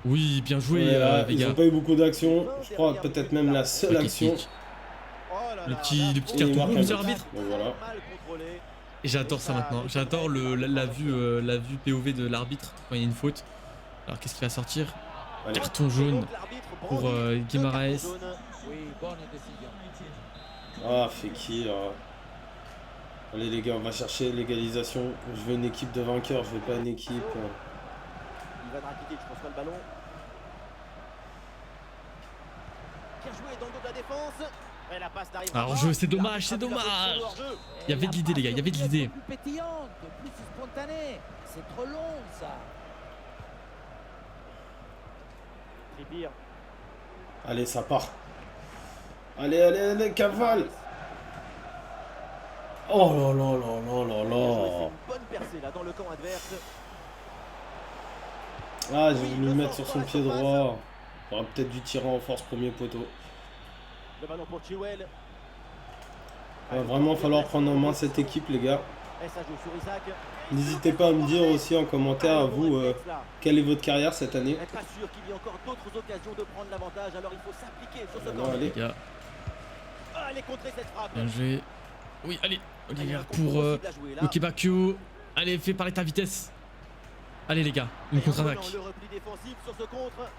Oui, bien joué, Ouais, là, les ils gars. n'ont pas eu beaucoup d'actions. Je crois peut-être même la seule action. Rakitic. Le Le petit Et il carton marque rouge, un monsieur but. l'arbitre. Donc voilà. Et j'adore ça maintenant. J'adore la vue POV de l'arbitre quand il y a une faute. Alors qu'est-ce qui va sortir? Allez. Carton jaune pour Guimaraes. Oui, bonne décision. Ah, Fekir. Allez les gars, on va chercher l'égalisation. Je veux une équipe de vainqueurs, je veux pas une équipe. Il va Rakitic, je reçois le ballon. Bien joué dans le dos de la défense. Et la passe n'arrive Alors, pas. jeu, c'est dommage, c'est dommage. Il y avait de l'idée, les gars, il y avait de l'idée. Plus pétillante, plus spontanée. C'est trop long, ça. Trippier. Allez, ça part. Allez, allez, allez, cavale. Oh là là là là là C'est là. une bonne percée là dans le camp adverse. Ah, j'ai voulu le mettre sur son pied droit. J'aurais peut-être dû tirer en force premier poteau. Le ballon pour Chilwell. Il va vraiment falloir prendre en main cette équipe, les gars. Et ça joue sur Isaac. N'hésitez pas à me dire aussi en commentaire, à vous, quelle est votre carrière cette année. Pas sûr qu'il y ait encore d'autres occasions de prendre l'avantage, alors il faut s'appliquer sur ce Bon, corner. allez. Les gars, Ah, allez contrer cette frappe. bien joué. Oui, allez, Il y a Olivier un pour contrôle possible à jouer, là. Luke Bakio. Allez, fais parler ta vitesse. Allez les gars, une Et en contre-attaque. prenant le repli défensif sur ce contre.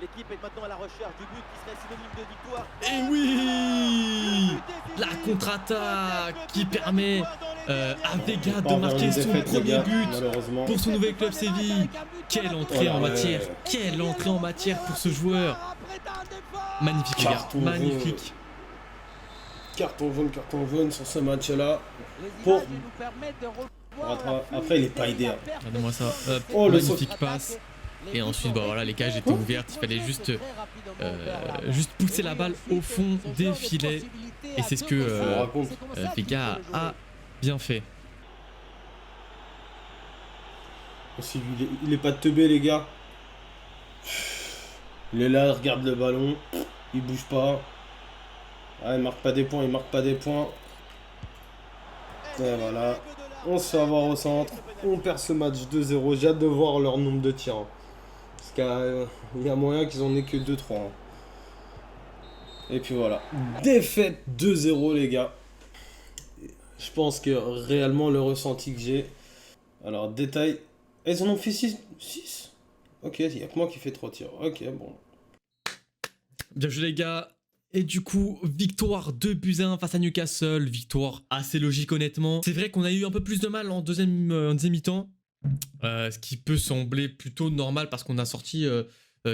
L'équipe est maintenant à la recherche du but qui serait synonyme de victoire. Et oui, la contre-attaque qui permet à Vega de Pas marquer une son défaite, les premier gars, but malheureusement. pour son nouvel club Séville. Quelle entrée Oh là, en ouais. matière, quelle entrée en matière pour ce joueur. Magnifique les gars, Carton magnifique. Carton jaune sur ce match-là. Pour- Après, il est pas idéal. Regardez-moi ça. Hop, Oh, le magnifique passe. Et ensuite, bah voilà, les cages étaient ouvertes. Il fallait juste pousser la balle au fond des filets. Et c'est ce que Je me raconte. Vega a bien fait. Aussi, il est pas teubé, les gars. Il est là, il regarde le ballon. Il bouge pas. Ah, il marque pas des points, il marque pas des points. Et voilà. On se fait avoir au centre. On perd ce match 2-0. J'ai hâte de voir leur nombre de tirs. Hein. Parce qu'il y a moyen qu'ils en aient que 2-3. Hein. Et puis voilà. Défaite 2-0, les gars. Je pense que réellement le ressenti que j'ai. Alors, détail. Ils en ont fait 6. Ok, il n'y a que moi qui fais 3 tirs. Ok, bon. Bien joué les gars. Et du coup, victoire 2-1 face à Newcastle. Victoire assez logique honnêtement. C'est vrai qu'on a eu un peu plus de mal en deuxième mi-temps. Ce qui peut sembler plutôt normal parce qu'on a sorti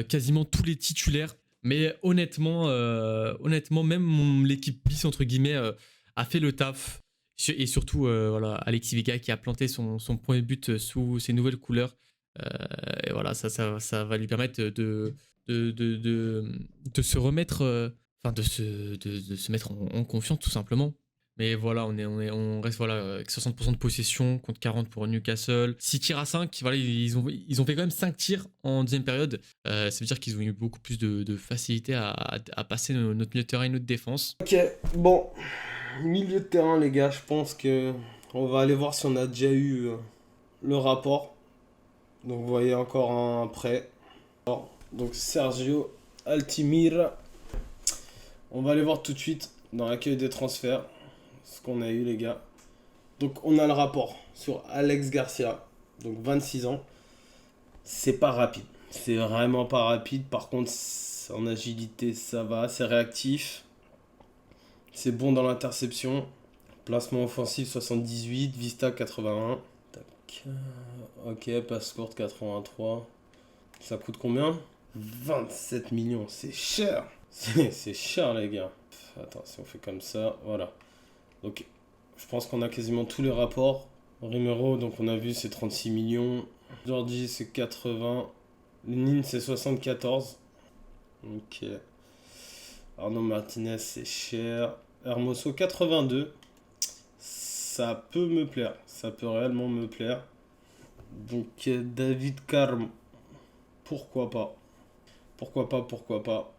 quasiment tous les titulaires. Mais honnêtement, même l'équipe bis entre guillemets a fait le taf. Et surtout, voilà, Alexis Vega qui a planté son premier but sous ses nouvelles couleurs. Et voilà, ça va lui permettre de de se remettre, enfin de se mettre en confiance tout simplement. Mais voilà, on reste voilà, avec 60% de possession contre 40 pour Newcastle. 6 tirs à 5, voilà, ils ont fait quand même 5 tirs en deuxième période. Ça veut dire qu'ils ont eu beaucoup plus de facilité à passer notre milieu de terrain et notre défense. Ok, bon, milieu de terrain les gars, je pense que on va aller voir si on a déjà eu le rapport. Donc vous voyez encore un prêt. Donc Sergio Altimira. On va aller voir tout de suite dans l'accueil des transferts ce qu'on a eu les gars. Donc on a le rapport sur Alex Garcia, donc 26 ans. C'est pas rapide, c'est vraiment pas rapide. Par contre en agilité ça va, c'est réactif. C'est bon dans l'interception. Placement offensif 78, Vista 81. Tac. Ok, passe courte 83. Ça coûte combien? 27 millions, c'est cher. C'est cher les gars. Attends, si on fait comme ça, voilà. Donc, je pense qu'on a quasiment tous les rapports. Romero, donc on a vu, c'est 36 millions. Jordi, c'est 80. Lénine, c'est 74. Ok. Arnaud Martinez, c'est cher. Hermoso, 82. Ça peut me plaire. Ça peut réellement me plaire. Donc, David Carm. Pourquoi pas? Pourquoi pas?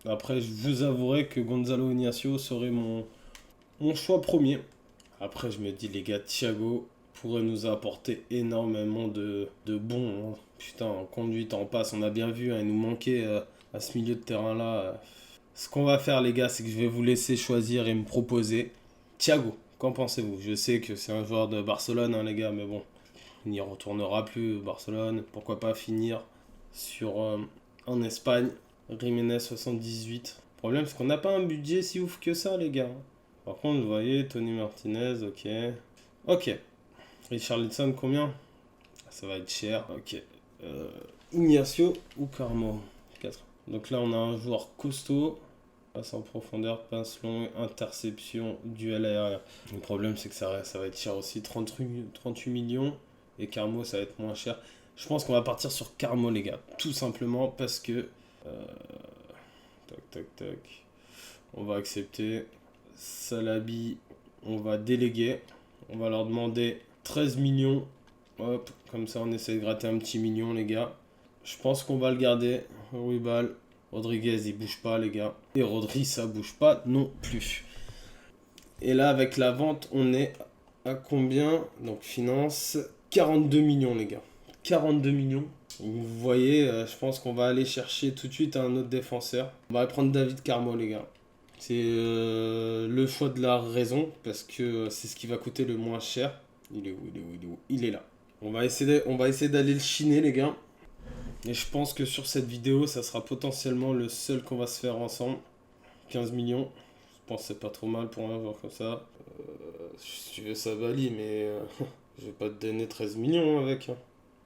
Après, je vous avouerai que Gonzalo Ignacio serait mon choix premier. Après, je me dis, les gars, Thiago pourrait nous apporter énormément de bons. Hein. Putain, en conduite, en passe, on a bien vu, hein, il nous manquait à ce milieu de terrain-là. Ce qu'on va faire, les gars, c'est que je vais vous laisser choisir et me proposer. Thiago, qu'en pensez-vous? Je sais que c'est un joueur de Barcelone, hein, les gars, mais bon, il n'y retournera plus, Barcelone. Pourquoi pas finir en Espagne? Jiménez 78. Le problème, c'est qu'on n'a pas un budget si ouf que ça, les gars. Par contre, vous voyez, Tony Martinez, ok. Ok. Richarlison, combien? Ça va être cher. Ok. Ignacio ou Carmo? 4. Donc là, on a un joueur costaud. Passe en profondeur, passe longue, interception, duel aérien. Le problème, c'est que ça va être cher aussi. 38 millions. Et Carmo, ça va être moins cher. Je pense qu'on va partir sur Carmo, les gars. Tout simplement parce que... tac. On va accepter. Salabi, on va déléguer. On va leur demander 13 millions. Hop, comme ça on essaie de gratter un petit million, les gars. Je pense qu'on va le garder. Ruibal. Rodriguez, il bouge pas, les gars. Et Rodri, ça bouge pas non plus. Et là, avec la vente, on est à combien? Donc, finance, 42 millions, les gars. 42 millions. Vous voyez, je pense qu'on va aller chercher tout de suite un autre défenseur. On va prendre David Carmo, les gars. C'est le choix de la raison, parce que c'est ce qui va coûter le moins cher. Il est où? Il est là. On va essayer d'aller le chiner, les gars. Et je pense que sur cette vidéo, ça sera potentiellement le seul qu'on va se faire ensemble. 15 millions. Je pense que c'est pas trop mal pour un joueur comme ça. Si tu veux Sabali, mais je vais pas te donner 13 millions avec. Hein.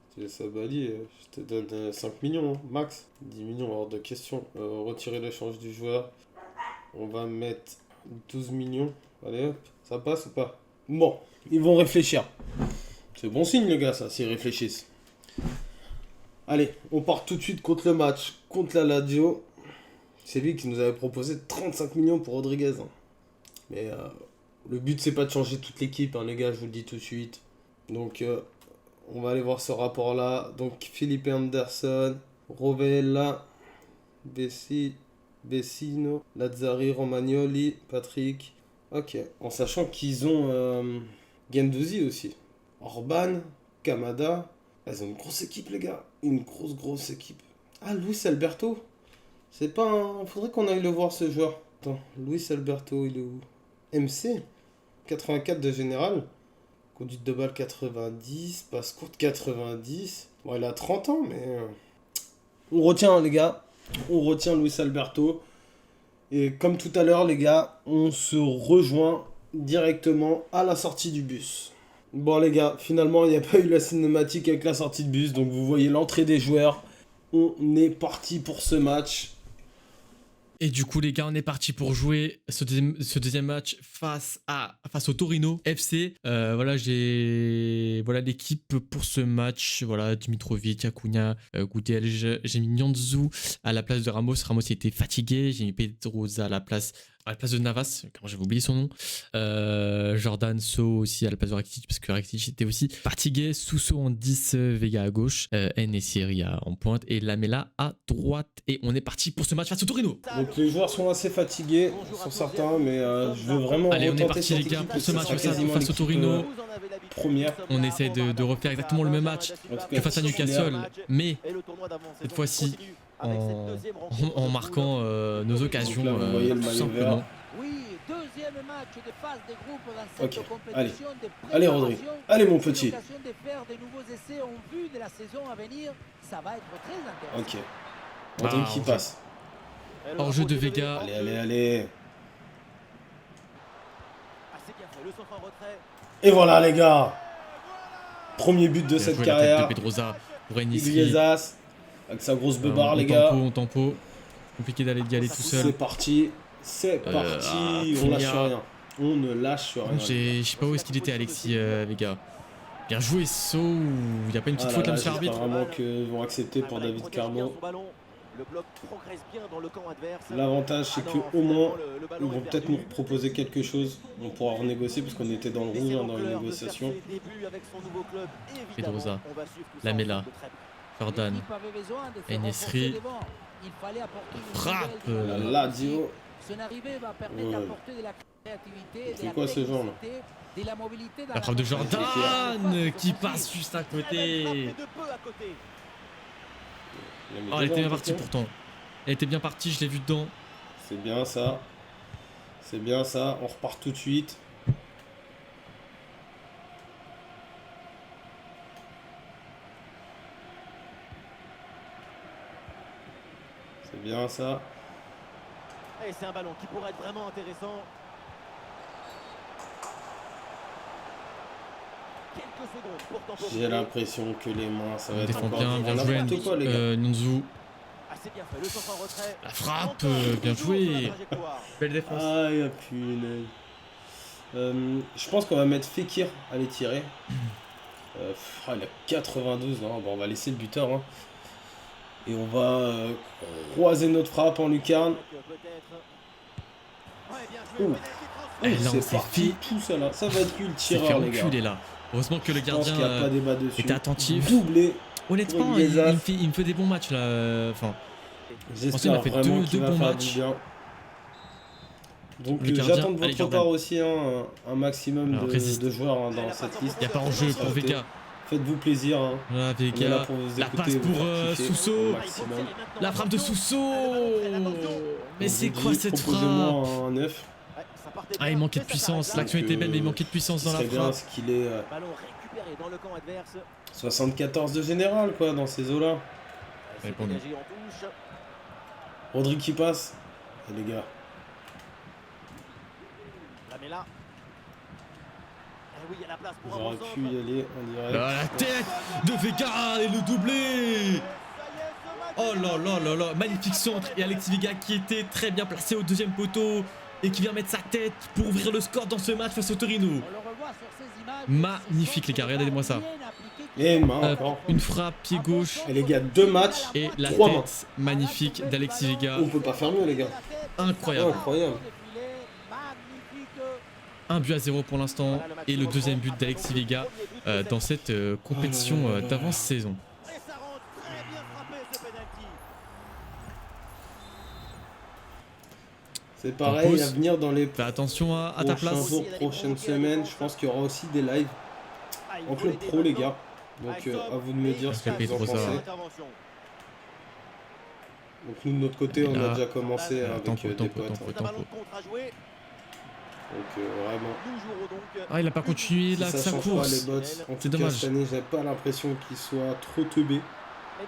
Si tu veux Sabali, je te donne 5 millions, hein, max. 10 millions hors de question. Retirer l'échange du joueur. On va mettre 12 millions. Allez hop, ça passe ou pas? Bon, ils vont réfléchir. C'est bon signe, les gars, ça, s'ils réfléchissent. Allez, on part tout de suite contre le match, contre la Lazio. C'est lui qui nous avait proposé 35 millions pour Rodriguez. Hein. Mais le but, c'est pas de changer toute l'équipe, hein, les gars, je vous le dis tout de suite. Donc, on va aller voir ce rapport-là. Donc, Philippe Anderson, Rovella, Vecino, Lazzari, Romagnoli, Patrick. Ok, en sachant qu'ils ont Guendouzi aussi. Orban, Kamada. Ils ont une grosse équipe, les gars. Une grosse équipe. Ah, Luis Alberto. C'est pas un... Faudrait qu'on aille le voir, ce joueur. Attends, Luis Alberto, il est où? MC 84 de général. Conduite de balle 90. Passe courte 90. Bon, il a 30 ans, mais... On retient, les gars. On retient Luis Alberto. Et comme tout à l'heure, les gars, on se rejoint directement à la sortie du bus. Bon les gars, finalement il n'y a pas eu la cinématique avec la sortie de bus, donc vous voyez l'entrée des joueurs. On est parti pour ce match. Et du coup, les gars, on est parti pour jouer ce deuxième match face au Torino FC. Voilà, voilà l'équipe pour ce match. Voilà, Dimitrovic, Acuna, Gudel. J'ai mis Nianzou à la place de Ramos. Ramos était fatigué. J'ai mis Pedrosa à la place de Navas, quand j'avais oublié son nom. Jordan So aussi à la place de Rakitic, parce que Rakitic était aussi fatigué. Sousso en 10, Vega à gauche, N-Nesyri en pointe et Lamela à droite. Et on est parti pour ce match face au Torino. Donc les joueurs sont assez fatigués, sont certains, mais je veux vraiment Allez, on est retenter parti cette les gars équipe, pour ce parce que match ça sera quasiment face au l'équipe, Torino. Première. On essaie de refaire exactement le même match En tout que cas, face à Newcastle, mais cette fois-ci en en marquant nos occasions, Donc là, vous voyez le tout maillot simplement. vert. Oui, deuxième match de phase des groupes dans cette Ok, compétition de Allez Rodri, préparation. allez mon C'est petit. l'occasion de faire de nouveaux essais en vue de la saison à venir. Ça va être très intéressant. Ok. Rodri qui hors-jeu. passe. Hors-jeu de Vega. Allez, allez, allez. Et voilà les gars. Premier but de Bien cette joué, la tête carrière. de Pedrosa pour N-Nesyri. Iglesias, avec sa grosse beubare On les gars. tempo. Compliqué d'y aller tout C'est seul. parti. C'est parti. On lâche rien. On ne lâche rien. Je sais pas où est-ce qu'il était Alexis Vega. Bien joué So. Il n'y a pas une petite faute là, monsieur l'arbitre. Vraiment qu'ils vont accepter pour David Carmo. Le bloc progresse bien dans le camp adverse. L'avantage c'est que au moins ils vont peut-être nous proposer quelque chose. On pourra renégocier parce qu'on était dans le rouge dans les négociations. Pedrosa, Lamela, Jordan, N-Nesyri, frappe. La Lazio. Son arrivée va permettre d'apporter de la créativité, C'est quoi ce genre là? de la mobilité dans La frappe de Jordan qui passe juste à côté. Oh, elle était bien partie pourtant. Elle était bien partie, je l'ai vu dedans. C'est bien ça. C'est bien ça. On repart tout de suite. C'est bien ça. Et c'est un ballon qui pourrait être vraiment intéressant. Quelques secondes pour temporer. J'ai l'impression que les mains, ça va On être défend encore bien joué. n'importe quoi les gars. Nianzou, Assez bien fait, le centre en retrait. la frappe, Encore bien toujours sur la joué. trajectoire. Belle défense. Aïe, punaise. Je pense qu'on va mettre Fekir à les tirer. Il a 92, hein. Bon, on va laisser le buteur. Hein. Et on va croiser notre frappe en lucarne. Ouais, bien joué, Ouh. penalty transfert. Eh, là, on C'est s'est parti, tout ça là. Ça va être lui le s'est fait tireur, les gars. enculer là. Heureusement que le Je pense gardien qu'il n'y a pas débat dessus. était attentif. Doublé. Honnêtement, pour il Iglesias. me fait des bons matchs là. Enfin, J'espère il a fait vraiment deux qu'il va bons faire matchs. du bien. Donc Le gardien, j'attends de allez, votre part Jordan. aussi hein, un maximum Alors, résiste. de joueurs hein, dans cette liste. il n'y a pas en jeu pour Vega. Faites-vous plaisir. Hein. Voilà, On est là Vega. pour vous La écouter passe et vous pour faire kiffer Sousso. au Il faut maximum. tirer maintenant. La frappe de Sousso. Mais c'est Donc, quoi Gigi, cette frappe? proposez-moi un 9. Ouais, ça partait Ah, bien, il manquait de mais ça puissance. s'arrête là. L'action était belle, mais il manquait de puissance Ce dans la serait bien frappe. ce qu'il est Ballon récupéré dans le camp adverse. 74 de général quoi dans ces eaux-là. C'est pour nous. dégagé en touche. Rodri qui passe. Et les gars. Lamela. Eh oui, il y a la place pour un J'aurais bon pu centre. y aller en direct. Ah, la tête de Vega et le doublé. Oh là là là là, magnifique centre et Alexis Vega qui était très bien placé au deuxième poteau et qui vient mettre sa tête pour ouvrir le score dans ce match face au Torino. On le revoit sur ces images. Magnifique les gars, regardez-moi ça. Et main Hop, encore. une frappe pied gauche Et les gars, 2 matchs. et la 3 mains. tête magnifique d'Alexis Vega. On peut pas faire mieux les gars. Incroyable. Incroyable. 1-0 pour l'instant et le deuxième but d'Alexis Vega dans cette compétition d'avance-saison. Et ça rentre très bien frappé ce penalty. C'est pareil pause. à venir dans les Fais attention à ta prochains place. jours, prochaines semaines. Je pense qu'il y aura aussi des lives Ah, il en faut club l'aider pro les maintenant. gars. Donc à vous de me dire ce que Répète, vous en Rosa. pensez. Intervention. Donc nous de notre côté on Là, a déjà commencé avec tempo, des tempo, potes. tempo. C'est un ballon de contre à jouer. Donc vraiment. Nous jouerons donc. Ah, il a pas continué là Si sa ça change pas les course. bots. En C'est tout cas dommage. cette année j'avais pas l'impression qu'ils soient trop teubés.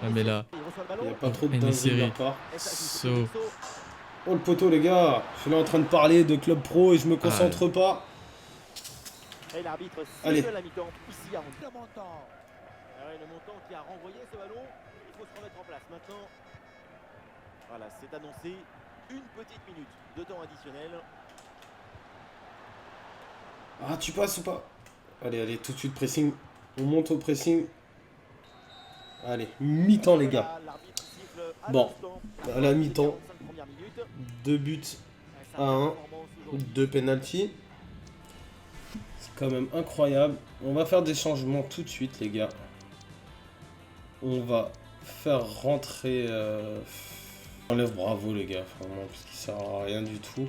Ah, mais là, Il reçoit le Il n'y a ballon. pas trop de N-Nesyri. dinguerie de leur part. Et ça, c'est So. Sow. Oh le poteau les gars, je suis là en train de parler de club pro et je me concentre pas. Et l'arbitre Allez. siffle la mi-temps ici à Ronde. Le montant. Ah ouais, le montant qui a renvoyé ce ballon. Il faut se remettre en place maintenant. Voilà, c'est annoncé. une petite minute de temps additionnel. Ah, tu passes ou pas? Allez, allez, tout de suite pressing. On monte au pressing. Allez, mi-temps les gars. Voilà, l'arbitre siffle à Bon, l'instant. à la mi-temps, 45 premières minutes. 2 buts Sa à 1, performance aujourd'hui. 2 pénaltys. C'est quand même incroyable. On va faire des changements tout de suite les gars. On va faire rentrer... Enlève Bravo les gars, vraiment, parce qu'il sert à rien du tout.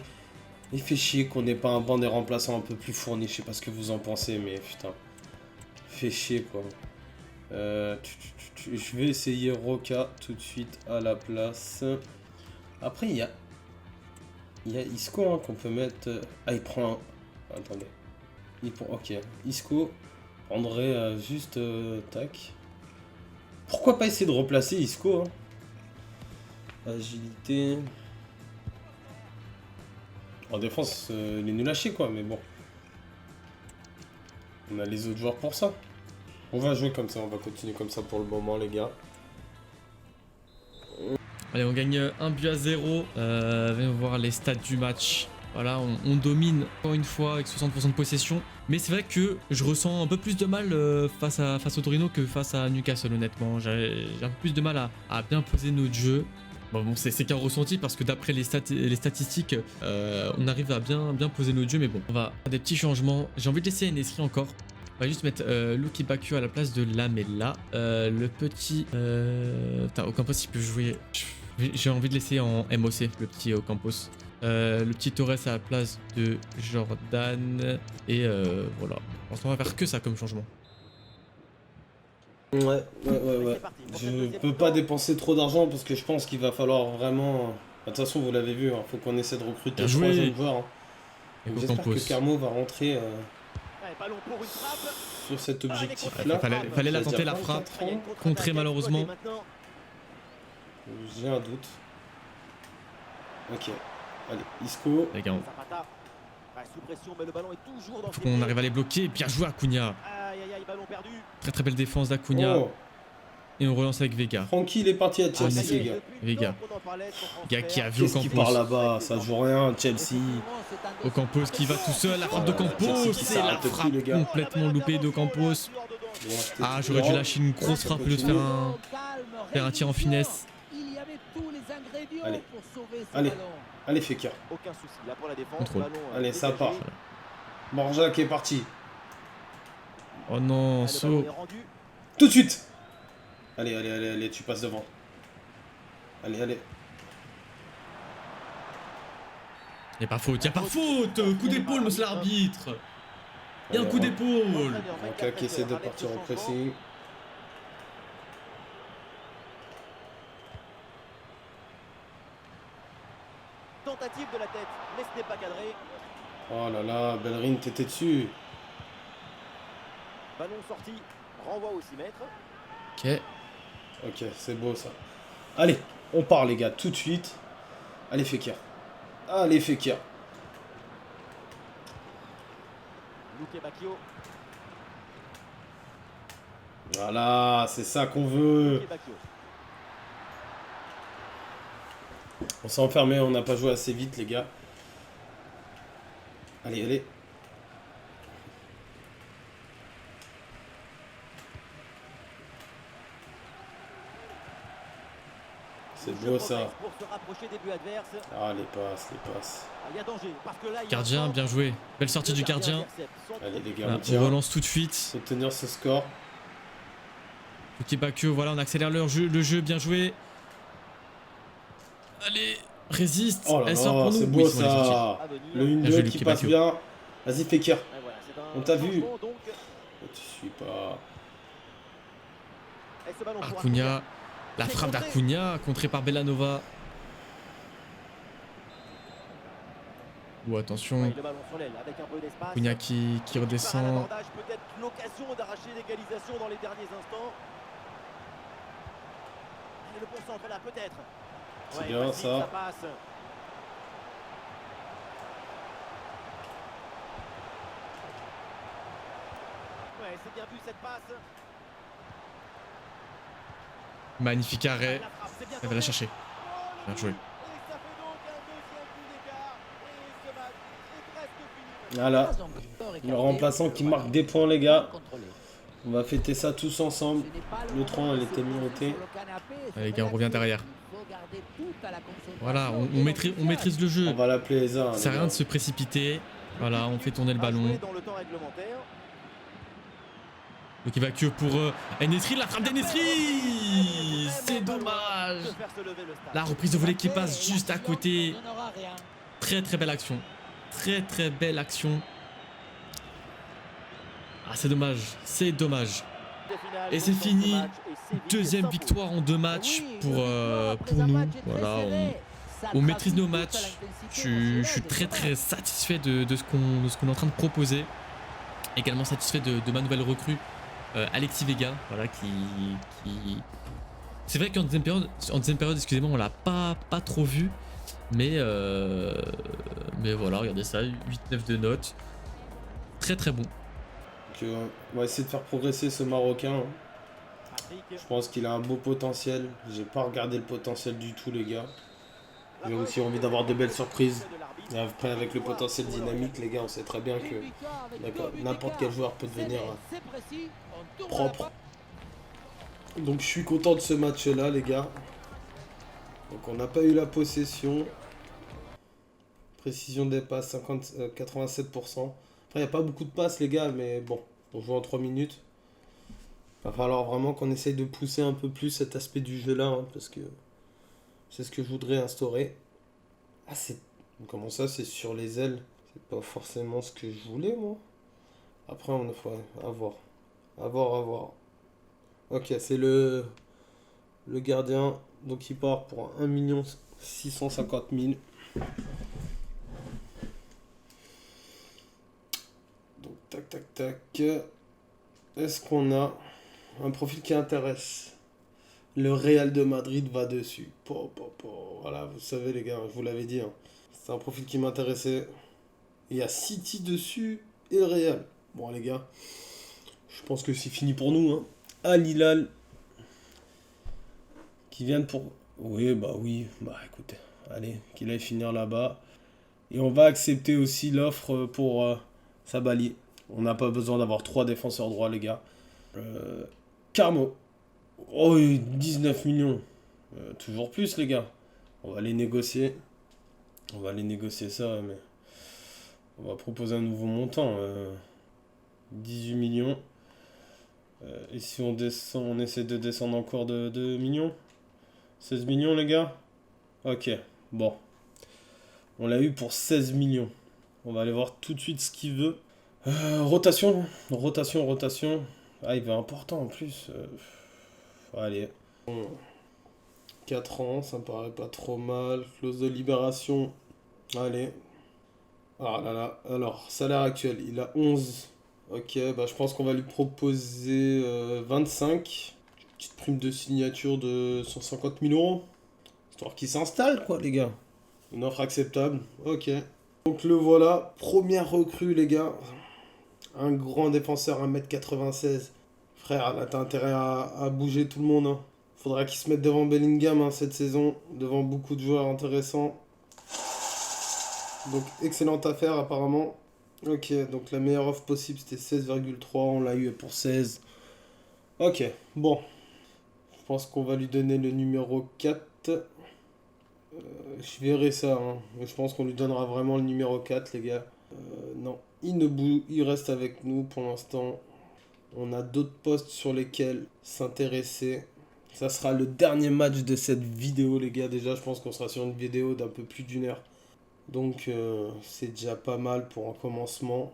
Il fait chier qu'on n'ait pas un banc des remplaçants un peu plus fourni. Je sais pas ce que vous en pensez, mais putain. Fait chier quoi. Je vais essayer Roca tout de suite à la place. Après, il y a Isco hein, qu'on peut mettre. Ah, il prend un. Attendez. Ok. Isco prendrait juste. Tac. Pourquoi pas essayer de replacer Isco hein. Agilité. En défense, il est nul à chier quoi, mais bon. On a les autres joueurs pour ça. On va jouer comme ça, on va continuer comme ça pour le moment les gars. Allez, on gagne 1-0. Viens voir les stats du match. Voilà, on domine encore une fois avec 60% de possession. Mais c'est vrai que je ressens un peu plus de mal face au Torino que face à Newcastle, honnêtement. J'ai un peu plus de mal à bien poser notre jeu. Bon, c'est qu'un ressenti parce que d'après les statistiques, on arrive à bien poser notre jeu. Mais bon, on va faire des petits changements. J'ai envie de laisser NSRI encore. On va juste mettre Lucky Bakio à la place de Lamela. Le petit... Putain, Ocampos, il peut jouer... J'ai envie de laisser en MOC, le petit Ocampos. Le petit Torres à la place de Jordan. Et voilà. Pour l'instant, on va faire que ça comme changement. Ouais. Je peux pas dépenser trop d'argent parce que je pense qu'il va falloir vraiment... De toute façon, vous l'avez vu, hein, faut qu'on essaie de recruter 3 jeunes joueurs. Hein. J'espère que Carmo va rentrer sur cet objectif-là. Fallait la tenter, la frappe. Contrée malheureusement. J'ai un doute. Ok. Allez, Isco. Les gars, sous pression, mais le ballon est toujours dans faut qu'on arrive à les bloquer. Bien joué Acuna. Ballon perdu. Très belle défense d'Acuna. Oh. Et on relance avec Vega. Francky, il est parti à Chelsea, les gars. Vega. Vega qui a vu Qu'est-ce qu'il part Ocampos. là-bas? Ça joue rien, Chelsea. Ocampos qui va tout seul. La frappe d'Ocampos. C'est la frappe complètement loupée d'Ocampos. Ah, j'aurais dû lâcher une grosse frappe au lieu de faire un tir en finesse. Allez. Allez. Allez, Fekir. Aucun souci là pour la défense. Contrôle. Ballon, Allez, ça dégagé. part. Borja qui est parti. Oh non, Le ballon saut. est rendu. Tout de suite. Allez, tu passes devant. Allez. Y'a pas faute, coup d'épaule, monsieur l'arbitre. Y'a un coup d'épaule. Roca qui essaie de partir en pressing. Tentative de la tête, mais ce n'est pas cadré. Oh là là, Bellerin, t'étais dessus. Ballon sorti, renvoi au 6 mètres. Ok. Ok, c'est beau ça. Allez, on part les gars, tout de suite. Allez, Fekir. Luque Bacchio. Voilà, c'est ça qu'on veut. Luque Bacchio. On s'est enfermé, on n'a pas joué assez vite les gars. Allez. C'est beau ça. Pour se rapprocher des buts adverses. Ah, les passes. Ah, il y a danger parce que là, il y a Gardien, un bien joué. Belle sortie Le du gardien. intercepte sans Allez les gars, Voilà, on on tire. relance tout de suite. Faut tenir ce score. Lucky Bakio, voilà, on accélère le jeu, bien joué. Allez, résiste. Oh là Elle sort là, pour nous. c'est Oui, beau c'est bon, elle est sortie. ça. à venir. Le 1-2 Bien joué, qui Lucky passe Bacchio. bien. Vas-y Fekir. Et voilà, c'est un On t'a vu. changement, donc. Tu suis pas. Et ce ballon pour Acuna. La frappe d'Acuna, contrée par Bellanova. Attention. Ouais, le ballon sur l'aile avec un peu d'espace. Acuna qui Par un redescend. abordage, peut-être l'occasion d'arracher l'égalisation dans les derniers instants. Et le bon centre là, peut-être. C'est bien, ça. passe. Ouais, c'est bien vu cette passe. Magnifique arrêt. La frappe, c'est bien Elle va la tenté. chercher. Oh, le Bien but. joué. Et ça fait donc un Voilà, le remplaçant qui marque des points, les gars. On va fêter ça tous ensemble. Le 3, elle était méritée. Allez, les gars, on revient derrière. Voilà, on maîtrise le jeu. On va l'appeler Eza. Ça sert à rien de se précipiter. Voilà, on fait tourner le ballon. Donc il va que pour Enesri, la frappe d'Enesri. C'est dommage. La reprise de volée qui passe juste à côté. Très très belle action. Très très belle action. Ah, c'est dommage, c'est dommage. Et c'est fini. Deuxième victoire en 2 matchs pour nous. Voilà, on maîtrise nos matchs. Je suis très très satisfait de ce qu'on est en train de proposer. Également satisfait de ma nouvelle recrue, Alexis Vega. Voilà, qui... C'est vrai qu'en deuxième période, excusez-moi, on l'a pas trop vu. Mais voilà, regardez ça, 8-9 de notes. Très très bon. Donc, on va essayer de faire progresser ce Marocain. Je pense qu'il a un beau potentiel. J'ai pas regardé le potentiel du tout, les gars. J'ai aussi envie d'avoir de belles surprises. Et après, avec le potentiel dynamique, les gars, on sait très bien que n'importe quel joueur peut devenir propre. Donc je suis content de ce match-là, les gars. Donc on n'a pas eu la possession. Précision des passes, 87%. Après, il n'y a pas beaucoup de passes, les gars, mais bon, on joue en 3 minutes. Il va falloir vraiment qu'on essaye de pousser un peu plus cet aspect du jeu-là, hein, parce que c'est ce que je voudrais instaurer. Ah, c'est... Comment ça, c'est sur les ailes? C'est pas forcément ce que je voulais, moi. Après, on faut voir. À voir. Ok, c'est le gardien. Donc, il part pour 1 650 000. Donc, tac. Est-ce qu'on a un profil qui intéresse? Le Real de Madrid va dessus. Voilà, vous savez, les gars, je vous l'avais dit. Hein. C'est un profil qui m'intéressait. Il y a City dessus et le Real. Bon, les gars, je pense que c'est fini pour nous. Hein. Al Hilal qui viennent pour... Oui, écoutez, allez, qu'il aille finir là-bas. Et on va accepter aussi l'offre pour Sabali. On n'a pas besoin d'avoir 3 défenseurs droits, les gars. Carmo. Oh, 19 millions. Toujours plus, les gars. On va les négocier. Ça, mais... On va proposer un nouveau montant. 18 millions. Et si on descend, on essaie de descendre encore de 2 millions. 16 millions, les gars. Ok, bon. On l'a eu pour 16 millions. On va aller voir tout de suite ce qu'il veut. Rotation. Ah, il veut important en plus. Allez. 4 ans, ça me paraît pas trop mal. Clause de libération. Allez. Ah là là. Alors, salaire actuel, il a 11. Ok, bah je pense qu'on va lui proposer 25. Petite prime de signature de 150 000 euros. Histoire qu'il s'installe, quoi, les gars. Une offre acceptable. Ok. Donc le voilà. Première recrue, les gars. Un grand défenseur, 1m96. Frère, là, t'as intérêt à bouger tout le monde. Hein. Faudra qu'il se mette devant Bellingham hein, cette saison. Devant beaucoup de joueurs intéressants. Donc, excellente affaire, apparemment. Ok, donc la meilleure offre possible, c'était 16,3. On l'a eu pour 16. Ok, bon. Je pense qu'on va lui donner le numéro 4. Je verrai ça. Hein. Mais je pense qu'on lui donnera vraiment le numéro 4, les gars. Non, il reste avec nous pour l'instant. On a d'autres postes sur lesquels s'intéresser. Ça sera le dernier match de cette vidéo, les gars. Déjà, je pense qu'on sera sur une vidéo d'un peu plus d'1 heure. Donc, c'est déjà pas mal pour un commencement.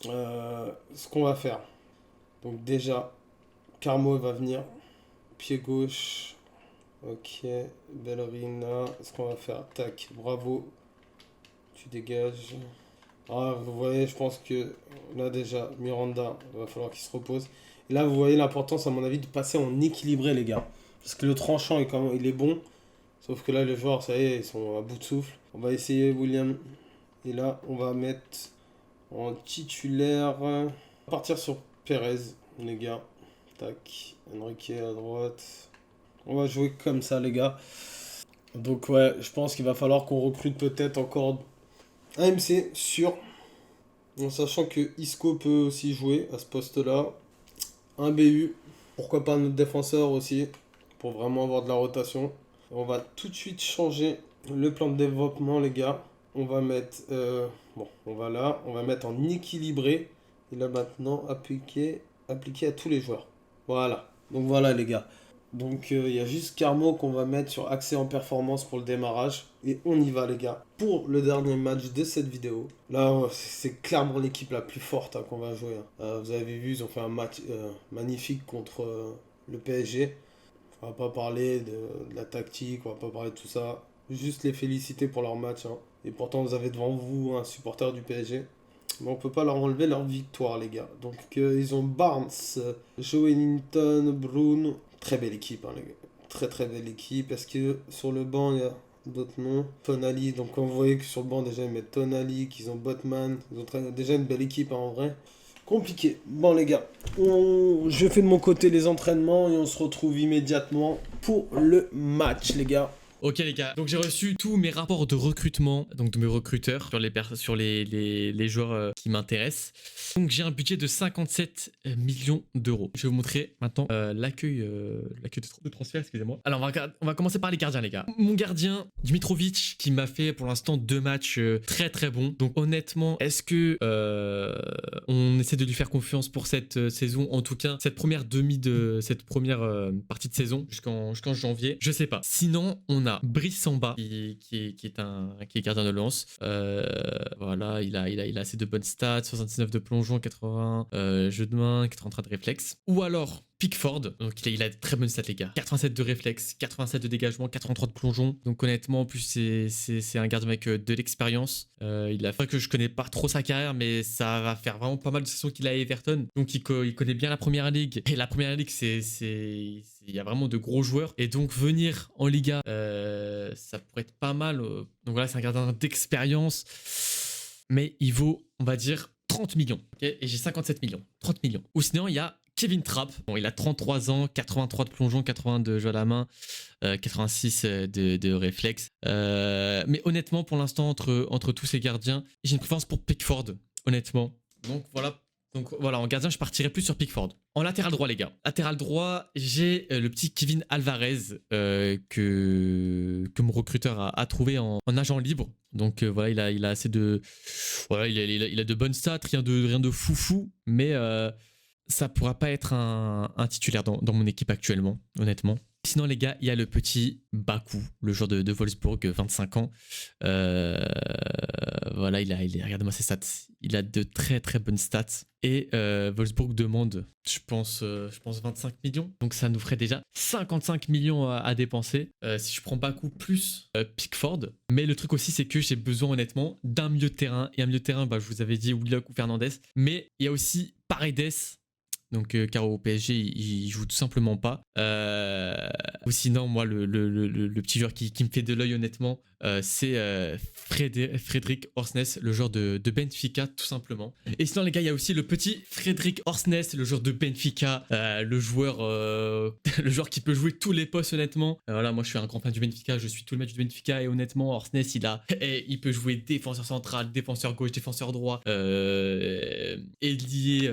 Ce qu'on va faire. Donc, déjà, Carmo va venir. Pied gauche. Ok. Bellerina. Ce qu'on va faire. Tac. Bravo. Tu dégages. Ah, vous voyez, je pense que là déjà, Miranda, il va falloir qu'il se repose. Et là, vous voyez l'importance, à mon avis, de passer en équilibré, les gars. Parce que le tranchant, il est bon. Sauf que là, les joueurs, ça y est, ils sont à bout de souffle. On va essayer William. Et là, on va mettre en titulaire. On va partir sur Perez, les gars. Tac. Enrique à droite. On va jouer comme ça, les gars. Donc, ouais, je pense qu'il va falloir qu'on recrute peut-être encore AMC sur En sachant que Isco peut aussi jouer à ce poste-là. Un BU, pourquoi pas un autre défenseur aussi, pour vraiment avoir de la rotation. On va tout de suite changer le plan de développement, les gars. On va mettre, on va mettre en équilibré. Et là maintenant, appliqué à tous les joueurs. Voilà. Donc voilà les gars. Donc il y a juste Carmo qu'on va mettre sur accès en performance pour le démarrage. Et on y va les gars. Pour le dernier match de cette vidéo. Là c'est clairement l'équipe la plus forte qu'on va jouer. Vous avez vu, ils ont fait un match magnifique contre le PSG. On va pas parler de la tactique, on va pas parler de tout ça. Juste les féliciter pour leur match. Et pourtant vous avez devant vous un supporter du PSG. Mais on peut pas leur enlever leur victoire les gars. Donc ils ont Barnes, Joelinton, Brun. Très belle équipe les gars. Très très belle équipe. Est-ce que sur le banc il y a d'autres noms? Tonali. Donc on voyait que sur le banc déjà ils mettent Tonali, qu'ils ont Botman. Ils ont déjà une belle équipe en vrai. Compliqué. Bon les gars, je fais de mon côté les entraînements et on se retrouve immédiatement pour le match les gars. Ok les gars, donc j'ai reçu tous mes rapports de recrutement, donc de mes recruteurs sur les joueurs qui m'intéressent. Donc j'ai un budget de 57 millions d'euros. Je vais vous montrer maintenant l'accueil de transfert, excusez-moi. Alors on va commencer par les gardiens les gars. Mon gardien, Dimitrovic, qui m'a fait pour l'instant 2 matchs très très bons. Donc honnêtement, est-ce que on essaie de lui faire confiance pour cette saison, en tout cas cette première partie de saison jusqu'en janvier? Je sais pas. Sinon, on a Brice Samba qui est gardien de Lens. Voilà, il a assez de bonnes stats, 79 de plongeon, 80 jeu de main, 83 de réflexe. Ou alors Pickford, donc il a de très bonnes stats les gars. 87 de réflexe, 87 de dégagement, 83 de plongeon. Donc honnêtement, en plus c'est un gardien avec de l'expérience. Il a fait que je connais pas trop sa carrière, mais ça va faire vraiment pas mal de saisons qu'il a à Everton. Donc il connaît bien la première ligue. Et la première ligue, il y a vraiment de gros joueurs. Et donc venir en Liga, ça pourrait être pas mal. Donc voilà, c'est un gardien d'expérience. Mais il vaut, on va dire, 30 millions. Okay, et j'ai 57 millions. 30 millions. Ou sinon, il y a Kevin Trapp. Bon, il a 33 ans, 83 de plongeon, 80 de jeu à la main, 86 de réflexe. Mais honnêtement, pour l'instant, entre tous ces gardiens, j'ai une préférence pour Pickford, honnêtement. Donc voilà, en gardien, je partirais plus sur Pickford. En latéral droit, les gars. Latéral droit, j'ai le petit Kevin Alvarez que mon recruteur a trouvé en agent libre. Donc voilà, il a assez de... Voilà, il a de bonnes stats, rien de foufou, mais ça pourra pas être un titulaire dans mon équipe actuellement, honnêtement. Sinon les gars, il y a le petit Baku, le joueur de Wolfsburg, 25 ans. Voilà, regardez-moi ses stats. Il a de très très bonnes stats. Et Wolfsburg demande, je pense 25 millions. Donc ça nous ferait déjà 55 millions à dépenser. Si je prends Baku plus Pickford. Mais le truc aussi, c'est que j'ai besoin honnêtement d'un milieu de terrain. Et un milieu de terrain, je vous avais dit Willock ou Fernandez. Mais il y a aussi Paredes. Donc car au PSG il joue tout simplement pas. Ou sinon moi le petit joueur qui me fait de l'œil honnêtement, c'est Fredrik Orsnes, le joueur de Benfica tout simplement. Et sinon les gars, il y a aussi le petit Fredrik Orsnes, le joueur de Benfica, le joueur qui peut jouer tous les postes honnêtement. Voilà, moi je suis un grand fan du Benfica, je suis tout le match du Benfica et honnêtement Orsnes il peut jouer défenseur central, défenseur gauche, défenseur droit, ailier,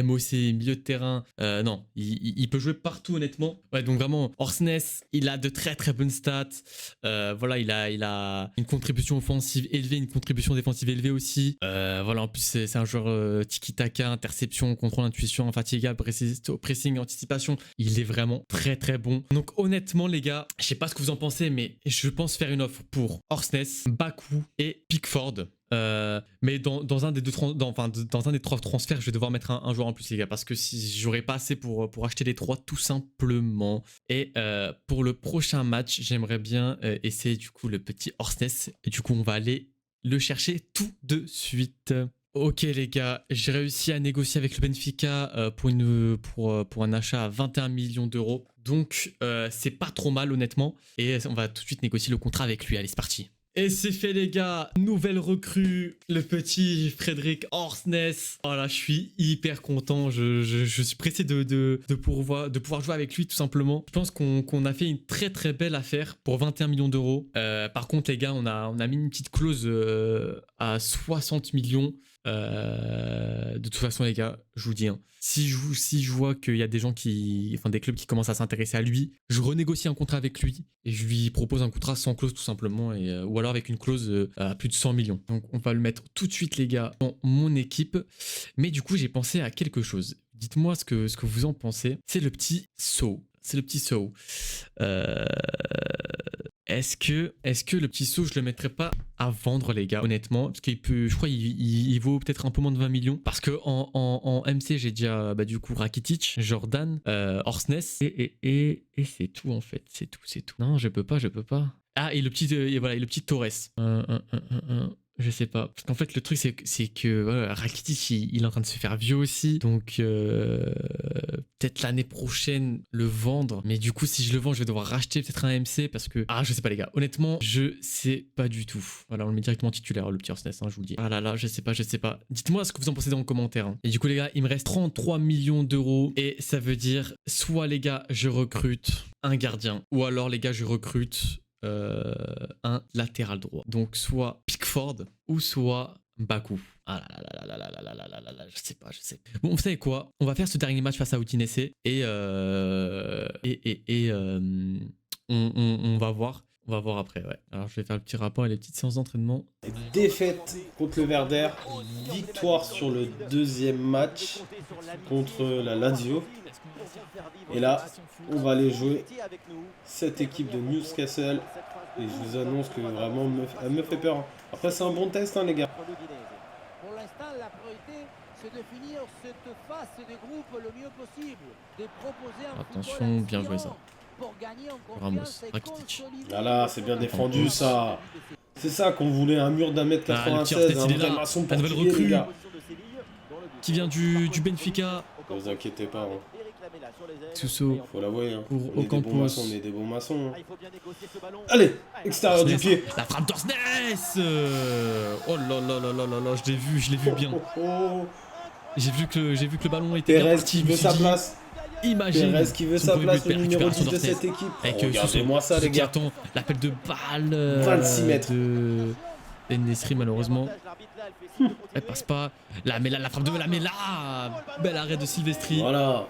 MOC, milieu de terrain. Non, il peut jouer partout honnêtement. Ouais, donc vraiment Orsnes, il a de très très bonnes stats. Voilà, il a une contribution offensive élevée, une contribution défensive élevée aussi. Voilà, en plus c'est un joueur tiki-taka, interception, contrôle, intuition, infatigable, pressing, anticipation. Il est vraiment très très bon. Donc honnêtement les gars, je sais pas ce que vous en pensez, mais je pense faire une offre pour Orsnes, Baku et Pickford. Mais dans un des trois transferts, je vais devoir mettre un joueur en plus les gars, parce que si j'aurais pas assez pour acheter les trois tout simplement. Et pour le prochain match, j'aimerais bien essayer du coup le petit Orsnes. Et du coup on va aller le chercher tout de suite. Ok les gars, j'ai réussi à négocier avec le Benfica pour un achat à 21 millions d'euros. Donc c'est pas trop mal honnêtement. Et on va tout de suite négocier le contrat avec lui. Allez, c'est parti. Et c'est fait les gars, nouvelle recrue, le petit Fredrik Orsnes. Oh là, je suis hyper content, je suis pressé de pouvoir jouer avec lui tout simplement. Je pense qu'on a fait une très très belle affaire pour 21 millions d'euros. Par contre les gars, on a mis une petite clause à 60 millions. De toute façon, les gars, je vous dis, hein, si je vois qu'il y a des gens des clubs qui commencent à s'intéresser à lui, je renégocie un contrat avec lui et je lui propose un contrat sans clause tout simplement, ou alors avec une clause à plus de 100 millions. Donc on va le mettre tout de suite, les gars, dans mon équipe. Mais du coup, j'ai pensé à quelque chose. Dites-moi ce que vous en pensez. C'est le petit saut. C'est le petit saut. Est-ce que le petit saut, je le mettrais pas à vendre, les gars, honnêtement, parce qu'il peut, je crois, il vaut peut-être un peu moins de 20 millions, parce que en MC, j'ai déjà, du coup, Rakitic, Jordan, Orsnes, et c'est tout, en fait, c'est tout. Non, je peux pas. Ah, et le petit Torres. Je sais pas. Parce qu'en fait, le truc, c'est que voilà, Rakitic, il est en train de se faire vieux aussi. Donc, peut-être l'année prochaine, le vendre. Mais du coup, si je le vends, je vais devoir racheter peut-être un MC parce que... Ah, je sais pas, les gars. Honnêtement, je sais pas du tout. Voilà, on le met directement titulaire, le petit Orsnes, hein, je vous le dis. Ah là là, je sais pas. Dites-moi ce que vous en pensez dans les commentaires. Hein. Et du coup, les gars, il me reste 33 millions d'euros. Et ça veut dire, soit, les gars, je recrute un gardien. Ou alors, les gars, je recrute... un latéral droit. Donc soit Pickford ou soit Bakou. Ah là, je sais pas. Bon, vous savez quoi? On va faire ce dernier match face à Udinese et on va voir. On va voir après, ouais. Alors je vais faire le petit rapport et les petites séances d'entraînement. Défaite contre le Werder, victoire sur le deuxième match contre la Lazio. Et là, on va aller jouer cette équipe de Newcastle. Et je vous annonce que vraiment, elle me fait peur. Après, c'est un bon test, hein, les gars. Pour l'instant, la priorité, c'est de finir cette phase de groupe le mieux possible. De proposer un attention, bien joué ça. Pour gagner en Ramos, confiance et Rakitic. Là, c'est bien défendu, ça. C'est ça qu'on voulait, un mur d'un mètre 96, un vrai maçon la nouvelle portugais, recrue les gars. Qui vient du Benfica. Ne vous inquiétez pas. Hein. Suso. Faut l'avouer. Hein. Pour On est des bons Ocampos. maçons, on est des bons maçons. Hein. Allez, extérieur du pied. La frappe d'Orsnes. Oh là là là là là là, je l'ai vu bien. J'ai vu que le ballon était bien Pérez parti. qui veut sa place. Imagine. Pérez qui veut son sa premier place, but le de numéro récupération 10 de d'Orsnes. cette équipe. Avec Regardez-moi ça, les gars. L'appel de balle. 26 mètres. De Nesri, malheureusement. Elle passe pas. La frappe de Lamela. Bel arrêt de Silvestri. Voilà.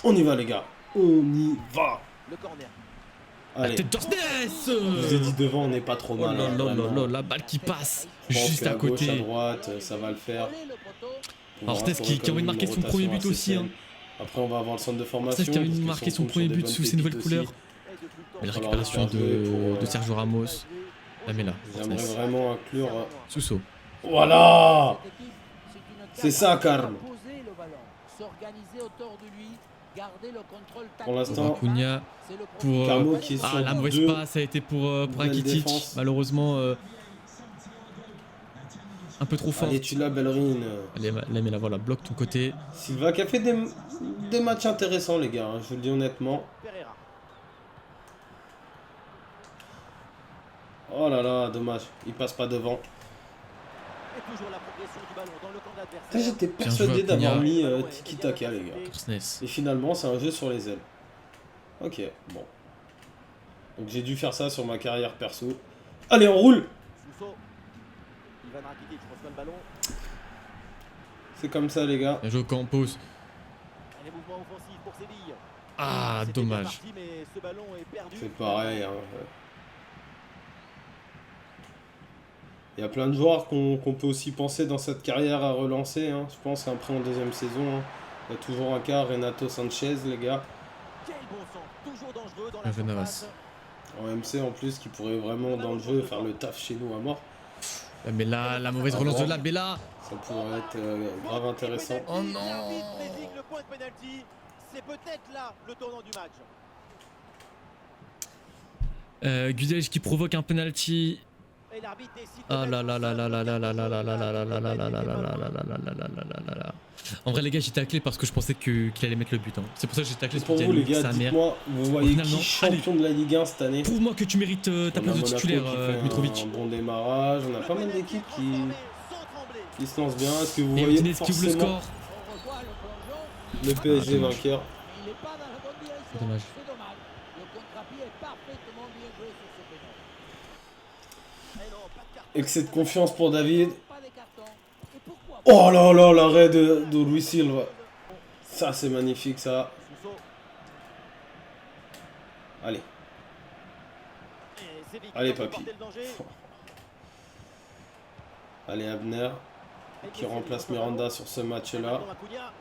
On y va, les gars. On y va. Le corner. La Allez. tête d'Orsnes. Je vous ai dit devant, on n'est pas trop Oh mal. là hein, là là vraiment. là, la balle qui passe Je pense juste qu'à à gauche, à côté. droite, ça va le faire. Orsnes qui a envie de marquer son premier but aussi. Hein. Après, on va avoir le centre de formation. Orsnes qui a envie de parce qu'ils marquer sont son sur premier des but bonnes sous ses nouvelles pépites couleurs. aussi. Mais la Va falloir récupération le faire jouer de Sergio Ramos. Lamela. J'aimerais Orsnes. vraiment inclure. Suso. Voilà. C'est ça, Karl. Pour l'instant, Acuna pour Carmo qui est sur la mauvaise deux passe a été pour belles Rakitic. défenses. Malheureusement, un peu trop fort. Allez, tu l'as, Bellerin. Allez, Lamela, voilà, bloque ton côté. Silva qui a fait des matchs intéressants, les gars. Hein, je vous le dis honnêtement. Pereira. Oh là là, dommage. Il passe pas devant. Et toujours la progression du ballon dans le camp Putain, d'adversaire. j'étais joué, persuadé d'avoir Acuna. mis Tiki-Taka, les gars. Orsnes. Et finalement, c'est un jeu sur les ailes. Ok, bon. Donc j'ai dû faire ça sur ma carrière perso. Allez, on roule. Suso. Ivan Rakitic reçoit le ballon. C'est comme ça, les gars. Bien joué Campos. Et les mouvements offensifs pour Séville. Ah, C'était bien dommage. parti, mais ce ballon est perdu. C'est pareil. Hein. Il y a plein de joueurs qu'on peut aussi penser dans cette carrière à relancer. Hein. Je pense qu'après en deuxième saison, hein, il y a toujours un cas, Renato Sanchez, les gars. Quel bon sens, toujours dangereux dans Bien la joué, Navas. surface. En MC en plus, qui pourrait vraiment dans le jeu faire le taf chez nous à mort. Mais là, la mauvaise relance de Lamela. Ça pourrait être grave intéressant. Et penalty, Oh non. l'arbitre désigne le point de pénalty. C'est peut-être là le tournant du match. Gudelj qui provoque un penalty. Et l'arbitre décide de Ah là mettre là en là là jeu là là là là là là là là là là là là là là là là là là. En vrai les gars j'ai taclé parce que je pensais qu'il allait mettre le but. Hein. C'est pour ça que j'ai taclé. Et pour vous, les gars, dites-moi, vous voyez Finalement, qui champion de la Ligue 1 cette année? Prouve-moi que tu mérites ta On a place de Monaco titulaire, qui fait Mitrovic. un bon démarrage. On a pas mal d'équipes sans trembler. qui se lancent bien. Est-ce que vous Et voyez Udinese qui ouvre le forcément score. le PSG dommage. vainqueur? Il n'est pas dans la bonne direction. C'est dommage. C'est dommage. Le contre-pied est parfaitement bien joué sur ce pénal. Eh non, pas de carton. Excès de confiance pour David. Pas des cartons. Oh là là, l'arrêt de Luis Silva. Ça, c'est magnifique, ça. Suso. Allez, Et Séville qui allez, tente de papy. porter le danger. Allez, Abner, qui remplace Miranda sur ce match-là. Maintenant, Acuna.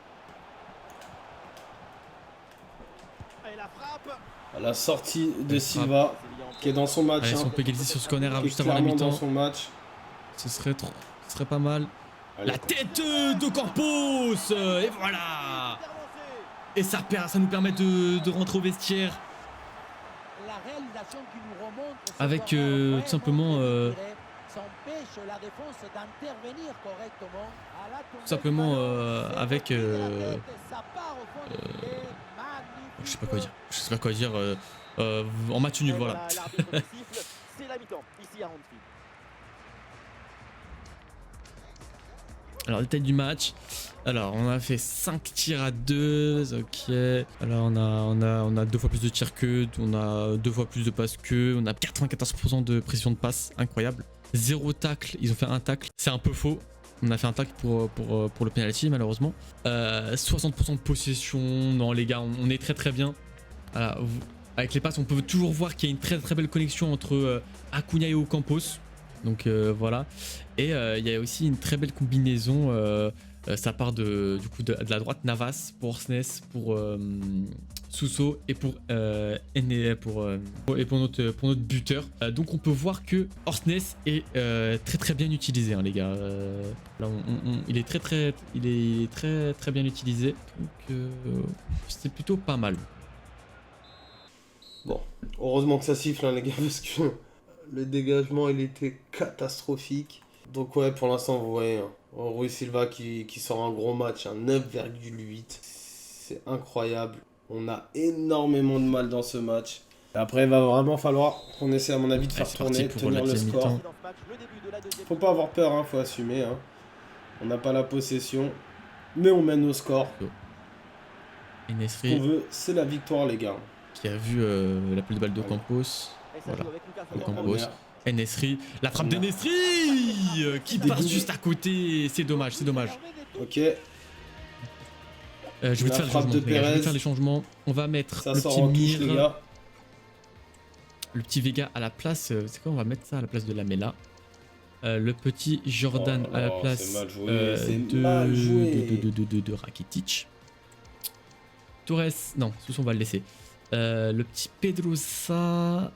Et la frappe. À la sortie de Elle Silva, Séville en qui est dans son match. Allez, si hein, on peut égaliser sur ce corner qui est juste avant la clairement dans mi-temps, son match. ce serait pas mal. Allez. La tête de Campos et voilà. Et ça nous permet de rentrer au vestiaire La réalisation qui nous remonte ce avec corner, tout simplement vraiment, s'empêche la défense d'intervenir correctement. À la tombée tout simplement du ballon, c'est avec retiré la tête, ça part au fond du filet. Magnifique. je sais pas quoi dire en match nul, voilà. L'arbitre qui siffle, c'est la mi-temps, ici à Anfield. Alors, détail du match. Alors, on a fait 5 tirs à 2. Ok. Alors, on a 2 fois plus de tirs qu'eux. On a 2 fois plus de passes qu'eux. On a 94% de précision de passe. Incroyable. 0 tacle. Ils ont fait un tacle. C'est un peu faux. On a fait un tacle pour le penalty, malheureusement. 60% de possession. Non, les gars, on est très très bien. Voilà, avec les passes, on peut toujours voir qu'il y a une très très belle connexion entre Acuna et Ocampos. Donc voilà. Et il y a aussi une très belle combinaison. Ça part de la droite Navas pour Orsnes, pour Suso et pour notre buteur. Donc on peut voir que Orsnes est très très bien utilisé, hein, les gars. Là, il est très bien utilisé. Donc c'est plutôt pas mal. Bon, heureusement que ça siffle, hein, les gars, parce que le dégagement, il était catastrophique. Donc ouais, pour l'instant, vous voyez, hein, Rui Silva qui sort un gros match, un 9,8. C'est incroyable. On a énormément de mal dans ce match. Après, il va vraiment falloir qu'on essaie, à mon avis, de faire c'est tourner, parti pour tenir la le deuxième score. mi-temps. Dans ce match, le début de la deuxième Faut pas avoir peur, hein, faut assumer. Hein. On n'a pas la possession, mais on mène au score. Et Ce Nesri qu'on veut, c'est la victoire, les gars. qui a vu la plus de balle de Campos. Et ça Voilà. joue avec Lucas Le Fernandez. Campos. Et Nesri, la frappe de Nesri qui passe juste à côté. C'est dommage, c'est dommage. Ok, Je vais La te faire les frappe changements. de les gars, je vais Pérez. faire les changements. On va mettre ça le sort petit en touche, les Mir, gars. le petit Vega à la place. C'est quoi? On va mettre ça à la place de Lamela. Le petit Jordan Oh à la là, place c'est mal joué, c'est de, mal joué. de Rakitic. Torres, non, ce on va le laisser. Le petit Pedrosa.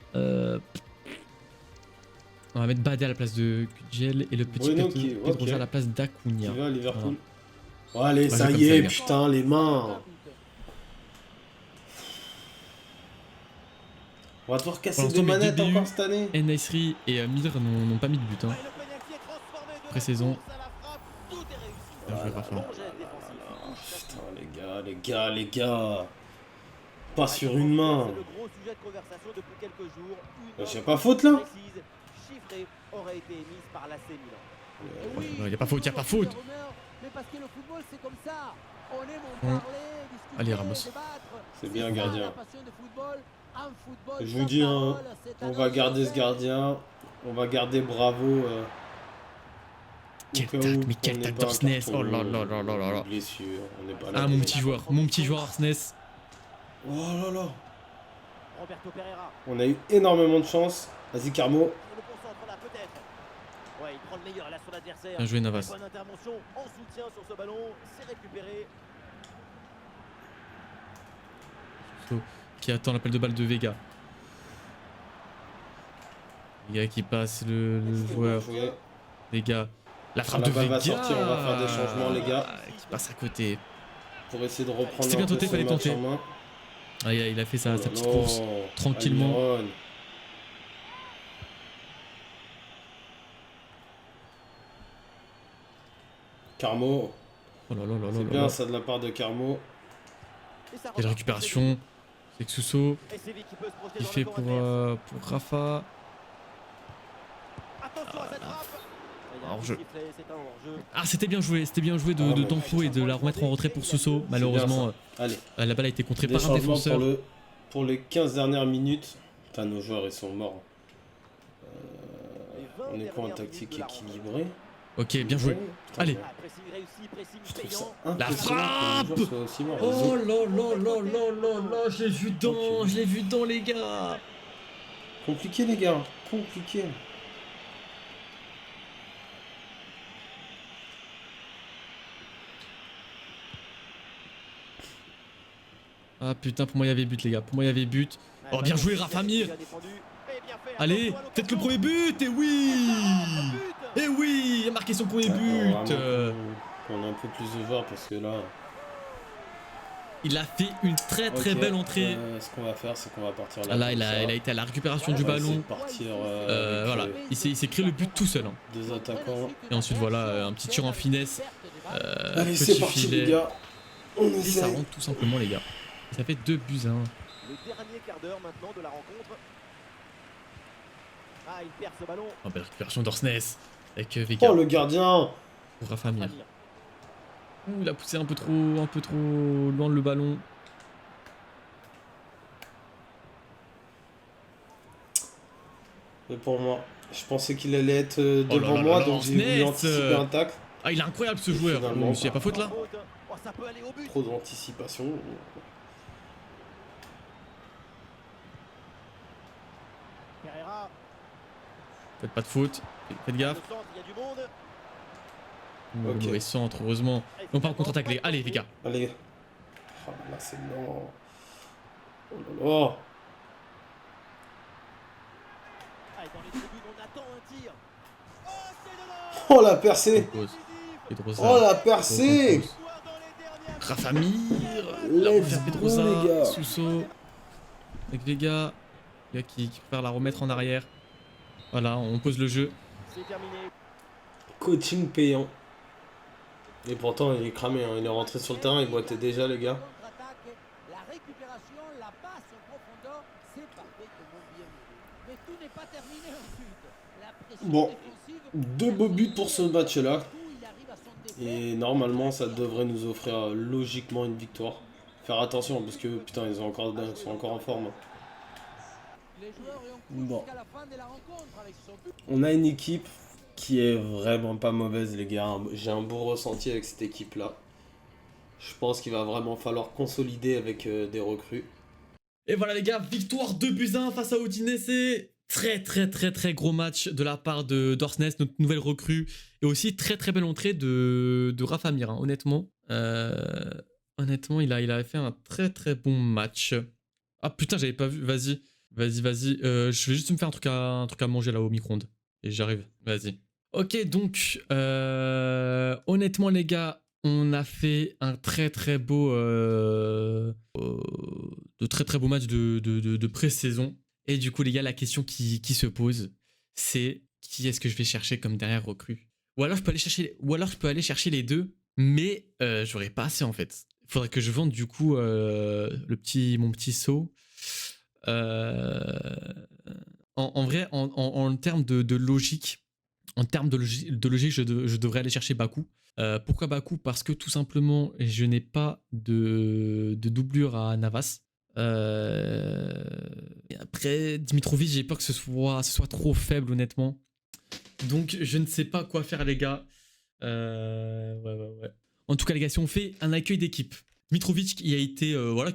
On va mettre Badé à la place de Kudjel et le petit Bruno Pedrosa ok. à la place Qui d'Acuna. va à Liverpool. Oh, allez, Ouais, ça c'est y comme ça, est, les gars. putain, les mains. On va devoir casser Pour des l'instant, mes manettes deux encore buts. cette année. Nesri et Mir n'ont pas mis de but. Hein. Et le penalty est transformé de la Pré-saison. course à la frappe. Tout est réussi. Bien joué, Rafa. Bon geste défensif. Putain, les gars. Pas sur une main. C'est le gros sujet de conversation depuis quelques jours. Une J'ai pas faute là. précise, chiffrée, aurait été émise par l'AC Milan. Oui, Il n'y a pas faute, il n'y a pas faute. Mais parce que le football, c'est comme ça. On aime en Hum. parler, discuter, Allez, Ramos. débattre. C'est bien, ça, gardien. la passion du football. Un football Je vous sans dis, hein, parole, c'est on un va garder ce autre gardien. On va garder Bravo. Quel au cas tac, où mais quel on tac n'ait pas un d'Orsnes. carton, Oh là là là là là là. blessure, on n'est pas là. Ah, mon petit joueur Arsnes. Oh là là. Roberto Pereira. On a eu énormément de chance. Vas-y, Carmo. Il le concentre là, peut-être. Ouais, il prend le meilleur là sur l'adversaire. Bien joué, Navas. Bonne intervention en soutien sur ce ballon. C'est récupéré. Qui attend l'appel de balle de Vega. Vega qui passe le joueur. Joué. Vega. La frappe La de balle Vega. va sortir, on va faire des changements, les gars. Qui passe à côté. Pour essayer de reprendre C'était bien un peu tenté, ce fallait match tenter. en main. Ah, il a fait sa Oh là petite là. course. tranquillement. Almiron. Carmo. Oh là là là là C'est là bien là. ça de la part de Carmo. Et ça Quelle repart. récupération. C'est Suso. Et Séville qui peut se projeter Il dans fait le camp adverse. pour Rafa. Attention à cette frappe. Il y a un Hors-jeu. sifflet, c'est un hors-jeu. Ah, c'était bien joué de Ah, mais Tempo et de la remettre en retrait pour Suso. Malheureusement, Allez, la balle a été contrée des par un changements défenseur. pour les 15 dernières minutes. Putain, nos joueurs ils sont morts. Les 20 On est quoi en dernières tactique minutes de la rencontre. équilibrée? Ok, bien joué. Ouais, putain, Allez. mais Ah, pressing réussi, pressing je trouve ça payant. La impressionnant que les joueurs soient aussi morts. Oh là là là là là là, Ok. je l'ai vu dans les gars. Compliqué, les gars. Compliqué. Ah putain, pour moi il y avait but les gars, pour moi il y avait but. Oh bien joué Rafa Mir. Allez, faites le premier but, et oui. Et oui, il a marqué son premier but. On a un peu plus de joueurs parce que là. Il a fait une très Ok, belle entrée. Ce qu'on va faire, c'est qu'on va partir là. Ah là, comme il ça. a été à la récupération du On va essayer ballon. de partir Voilà, avec il s'est créé le but tout seul. Hein. deux attaquants. Et ensuite voilà, un petit tir en finesse. Allez, Petit c'est parti, filet. les gars. On Et ça essaie. rentre tout simplement les gars. Ça fait 2 buts à 1. Le dernier quart d'heure maintenant de la rencontre. Ah, il perd ce ballon. Oh, belle récupération d'Orsnes avec Vega Oh, le gardien. pour Rafa Mir. Amir. Ouh, il a poussé un peu trop loin le ballon. Et pour moi, je pensais qu'il allait être Oh là devant là moi, là, donc j'ai voulu Orsnes. anticiper un tacle. Ah, il est incroyable ce joueur. Finalement, Il n'y a pas faute là. Oh, ça peut aller au but. Trop d'anticipation. Pereira. Faites pas de faute. Faites Le gaffe. centre, il y a du monde. Le mauvais centre, heureusement. Et On part en finalement, contre-attaque, pas les de gars. Allez, les danger. gars. Allez. Oh là, c'est lent. Oh là là. Ah, et dans les tribunes, on attend un tir. Oh, c'est dedans. Oh la percée. Pause. Pedrosa. Oh la percée. Victoire dans les dernières Rafa Mir. Let's Là, go, Pedrosa. les gars. Sousso. Avec Vega. Vega qui préfère la remettre en arrière. Voilà, on pose le jeu. C'est terminé. Coaching payant. Et pourtant, il est cramé. Hein. Il est rentré sur le terrain, il boitait déjà, les gars. La récupération, la passe en profondeur, c'est parfaitement bien mené. Mais tout n'est pas terminé ensuite. La pression Bon, défensive, deux beaux buts pour ce match-là. il arrive à s'en défaire. Et normalement, ça devrait nous offrir logiquement une victoire. Faire attention, parce que putain, ils sont encore en forme. Les joueurs y ont cru Bon. jusqu'à la fin de la rencontre avec son but. On a une équipe qui est vraiment pas mauvaise, les gars. J'ai un beau ressenti avec cette équipe-là. Je pense qu'il va vraiment falloir consolider avec des recrues. Et voilà les gars, victoire 2-1 face à Udinese. Très gros match de la part de d'Orsnes, notre nouvelle recrue. Et aussi très belle entrée de Rafa Mir, hein. Honnêtement. Honnêtement, il a fait un très bon match. Ah putain, j'avais pas vu. Vas-y. Je vais juste me faire un truc à manger là au micro-ondes. Et j'arrive. Vas-y. Ok, donc, honnêtement les gars, on a fait un très beau match de pré-saison. Et du coup les gars, la question qui se pose, c'est qui est-ce que je vais chercher comme dernière recrue? Ou alors je peux aller chercher les deux, mais j'aurais pas assez en fait. Il faudrait que je vende du coup mon petit saut. En vrai, en termes de logique, je devrais aller chercher Baku. Pourquoi Baku? Parce que tout simplement, je n'ai pas de doublure à Navas. Et après, Dimitrovic, j'ai peur que ce soit trop faible, honnêtement. Donc, je ne sais pas quoi faire, les gars. Ouais. En tout cas, les gars, si on fait un accueil d'équipe, Mitrovic qui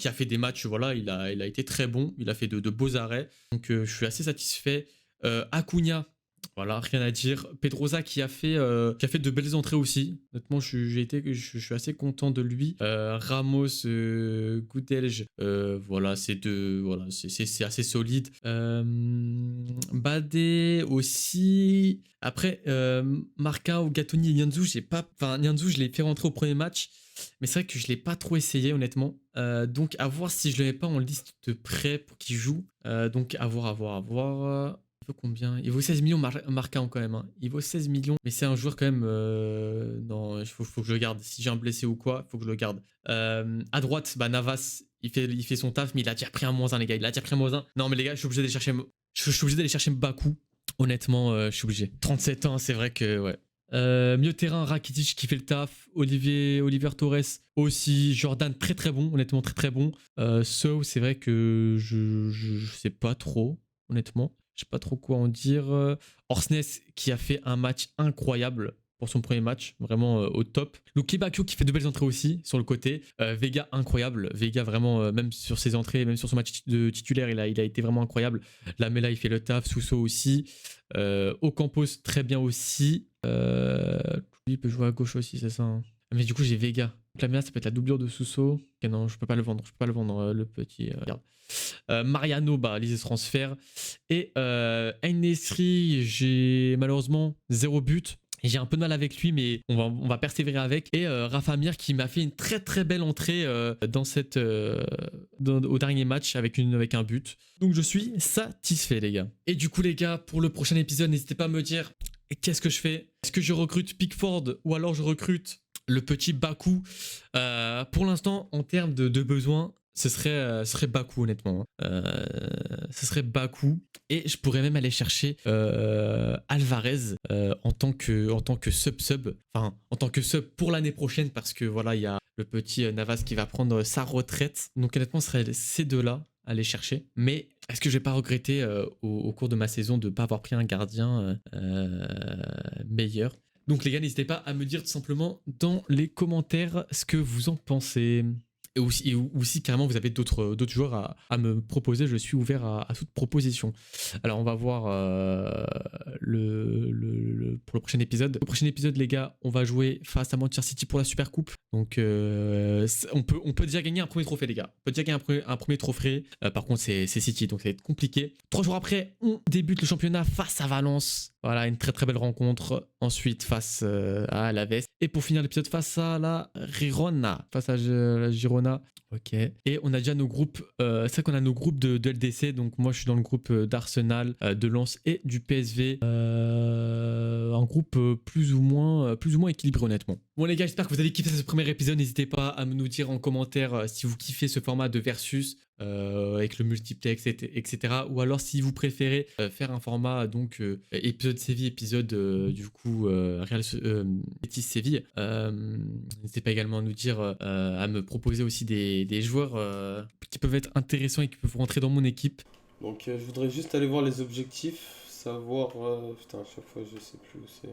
a fait des matchs, voilà, il a été très bon, il a fait de beaux arrêts, donc je suis assez satisfait. Acuna, voilà, rien à dire. Pedrosa qui a fait de belles entrées aussi. Honnêtement, je suis assez content de lui. Ramos, Goudelj, voilà, c'est assez solide. Badé aussi. Après, Marca ou Gatoni et Nianzou, Nianzou, je l'ai fait rentrer au premier match. Mais c'est vrai que je ne l'ai pas trop essayé, honnêtement. Donc, à voir si je ne le mets pas en liste de prêt pour qu'il joue. Donc, à voir. Il vaut combien? Il vaut 16 millions Marca quand même. Hein. Il vaut 16 millions. Mais c'est un joueur quand même... non, il faut que je le garde. Si j'ai un blessé ou quoi, il faut que je le garde. À droite, Navas, il fait son taf, mais il a déjà pris un -1, les gars. Il a déjà pris un -1. Non, mais les gars, je suis obligé d'aller chercher Baku. Honnêtement, je suis obligé. 37 ans, c'est vrai que... ouais. Milieu de terrain, Rakitic qui fait le taf, Oliver Torres aussi, Jordan très bon, honnêtement très bon. So, c'est vrai que je sais pas trop, honnêtement, je sais pas trop quoi en dire. Orsnes qui a fait un match incroyable, pour son premier match, vraiment au top. Luke Bakio qui fait de belles entrées aussi sur le côté. Vega incroyable, Vega vraiment même sur ses entrées, même sur son match de titulaire, il a été vraiment incroyable. Lamela il fait le taf, Sousso aussi. Ocampos très bien aussi. Lui il peut jouer à gauche aussi, c'est ça. Hein. Mais du coup j'ai Vega. Donc Lamela ça peut être la doublure de Sousso. Ok, non, je peux pas le vendre, le petit. Regarde. Mariano, lisez ce transfert. Et En-Nesyri, j'ai malheureusement 0 but. Et j'ai un peu de mal avec lui, mais on va persévérer avec. Et Rafa Mir qui m'a fait une très très belle entrée au dernier match avec un but. Donc je suis satisfait les gars. Et du coup les gars, pour le prochain épisode, n'hésitez pas à me dire qu'est-ce que je fais. Est-ce que je recrute Pickford ou alors je recrute le petit Baku. Pour l'instant, en termes de besoins, ce serait Baku honnêtement. Ce serait Baku. Et je pourrais même aller chercher Alvarez en tant que sub. Enfin, en tant que sub pour l'année prochaine parce que voilà, il y a le petit Navas qui va prendre sa retraite. Donc honnêtement, ce serait ces deux-là à aller chercher. Mais est-ce que je vais pas regretter au cours de ma saison de ne pas avoir pris un gardien meilleur? Donc les gars, n'hésitez pas à me dire tout simplement dans les commentaires ce que vous en pensez. Et aussi carrément vous avez d'autres joueurs à me proposer, je suis ouvert à toute proposition. Alors on va voir pour le prochain épisode. Le prochain épisode les gars, on va jouer face à Manchester City pour la Super Coupe. Donc on peut déjà gagner un premier trophée les gars. On peut déjà gagner un premier trophée. Par contre c'est City donc ça va être compliqué. 3 jours après on débute le championnat face à Valence. Voilà, une très très belle rencontre. Ensuite face à Alaves. Et pour finir l'épisode face à la Girona. Face à la Girona. Ok. Et on a déjà nos groupes. C'est vrai qu'on a nos groupes de LDC. Donc moi je suis dans le groupe d'Arsenal, de Lens et du PSV. Un groupe plus ou moins équilibré honnêtement. Bon les gars, j'espère que vous avez kiffé ce premier épisode. N'hésitez pas à nous dire en commentaire si vous kiffez ce format de versus. Avec le multiplex, etc. Ou alors si vous préférez faire un format donc épisode Séville, épisode du coup Real Betis Séville. N'hésitez pas également à nous dire, à me proposer aussi des joueurs qui peuvent être intéressants et qui peuvent rentrer dans mon équipe. Donc je voudrais juste aller voir les objectifs, savoir... putain, à chaque fois je sais plus où c'est.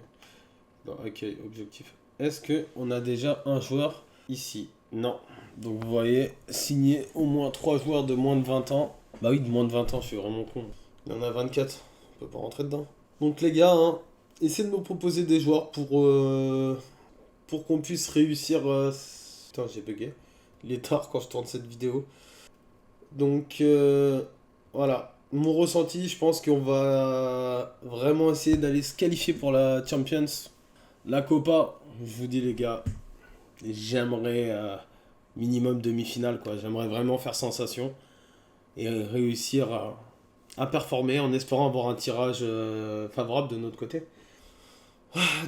Non, ok, objectif. Est-ce qu'on a déjà un joueur ici? Non. Donc vous voyez, signer au moins 3 joueurs de moins de 20 ans. Bah oui, de moins de 20 ans, je suis vraiment con. Il y en a 24, on peut pas rentrer dedans. Donc les gars, essayez de me proposer des joueurs pour qu'on puisse réussir... Putain, j'ai bugué. Il est tard quand je tourne cette vidéo. Donc voilà. Mon ressenti, je pense qu'on va vraiment essayer d'aller se qualifier pour la Champions. La Copa, je vous dis les gars, j'aimerais minimum demi-finale quoi. J'aimerais vraiment faire sensation et réussir à performer en espérant avoir un tirage favorable de notre côté.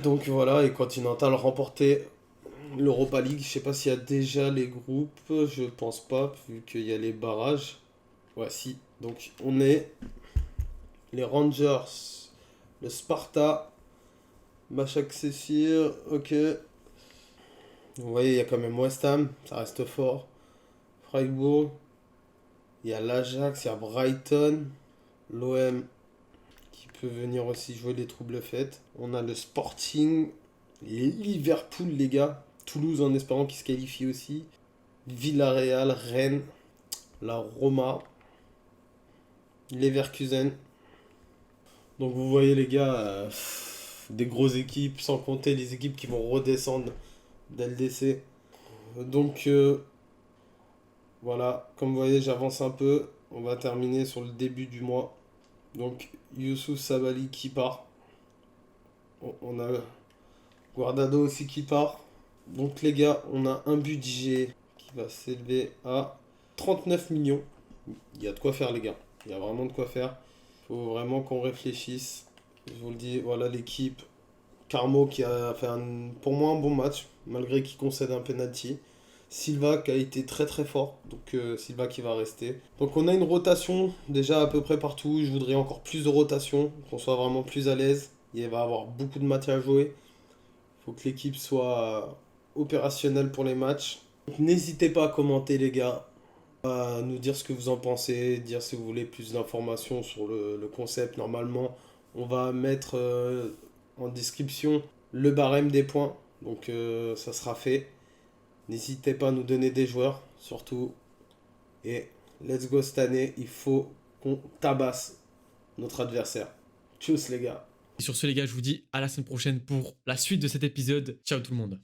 Donc voilà, et Continental remporter l'Europa League. Je sais pas s'il y a déjà les groupes, je pense pas vu qu'il y a les barrages. Ouais, si. Donc on est les Rangers, le Sparta, Başak Şehir, ok. Vous voyez, il y a quand même West Ham, ça reste fort. Freiburg, il y a l'Ajax, il y a Brighton, l'OM qui peut venir aussi jouer les troubles fêtes. On a le Sporting, Liverpool les gars, Toulouse en espérant qu'ils se qualifient aussi. Villarreal, Rennes, la Roma, Leverkusen. Donc vous voyez les gars, des grosses équipes, sans compter les équipes qui vont redescendre d'LDC. Donc voilà, comme vous voyez j'avance un peu. On va terminer sur le début du mois. Donc Youssouf Sabaly qui part. On a Guardado aussi qui part. Donc les gars, on a un budget qui va s'élever à 39 millions. Il y a de quoi faire les gars. Il y a vraiment de quoi faire. Il faut vraiment qu'on réfléchisse. Je vous le dis, voilà l'équipe. Carmo qui a fait pour moi un bon match, malgré qu'il concède un penalty. Silva qui a été très très fort, donc Silva qui va rester. Donc on a une rotation déjà à peu près partout. Je voudrais encore plus de rotation, qu'on soit vraiment plus à l'aise. Il va y avoir beaucoup de matchs à jouer. Il faut que l'équipe soit opérationnelle pour les matchs. Donc, n'hésitez pas à commenter les gars, à nous dire ce que vous en pensez, dire si vous voulez plus d'informations sur le concept. Normalement, on va mettre en description le barème des points. Donc ça sera fait. N'hésitez pas à nous donner des joueurs, surtout. Et let's go cette année, il faut qu'on tabasse notre adversaire. Tchuss les gars. Et sur ce les gars, je vous dis à la semaine prochaine pour la suite de cet épisode. Ciao tout le monde.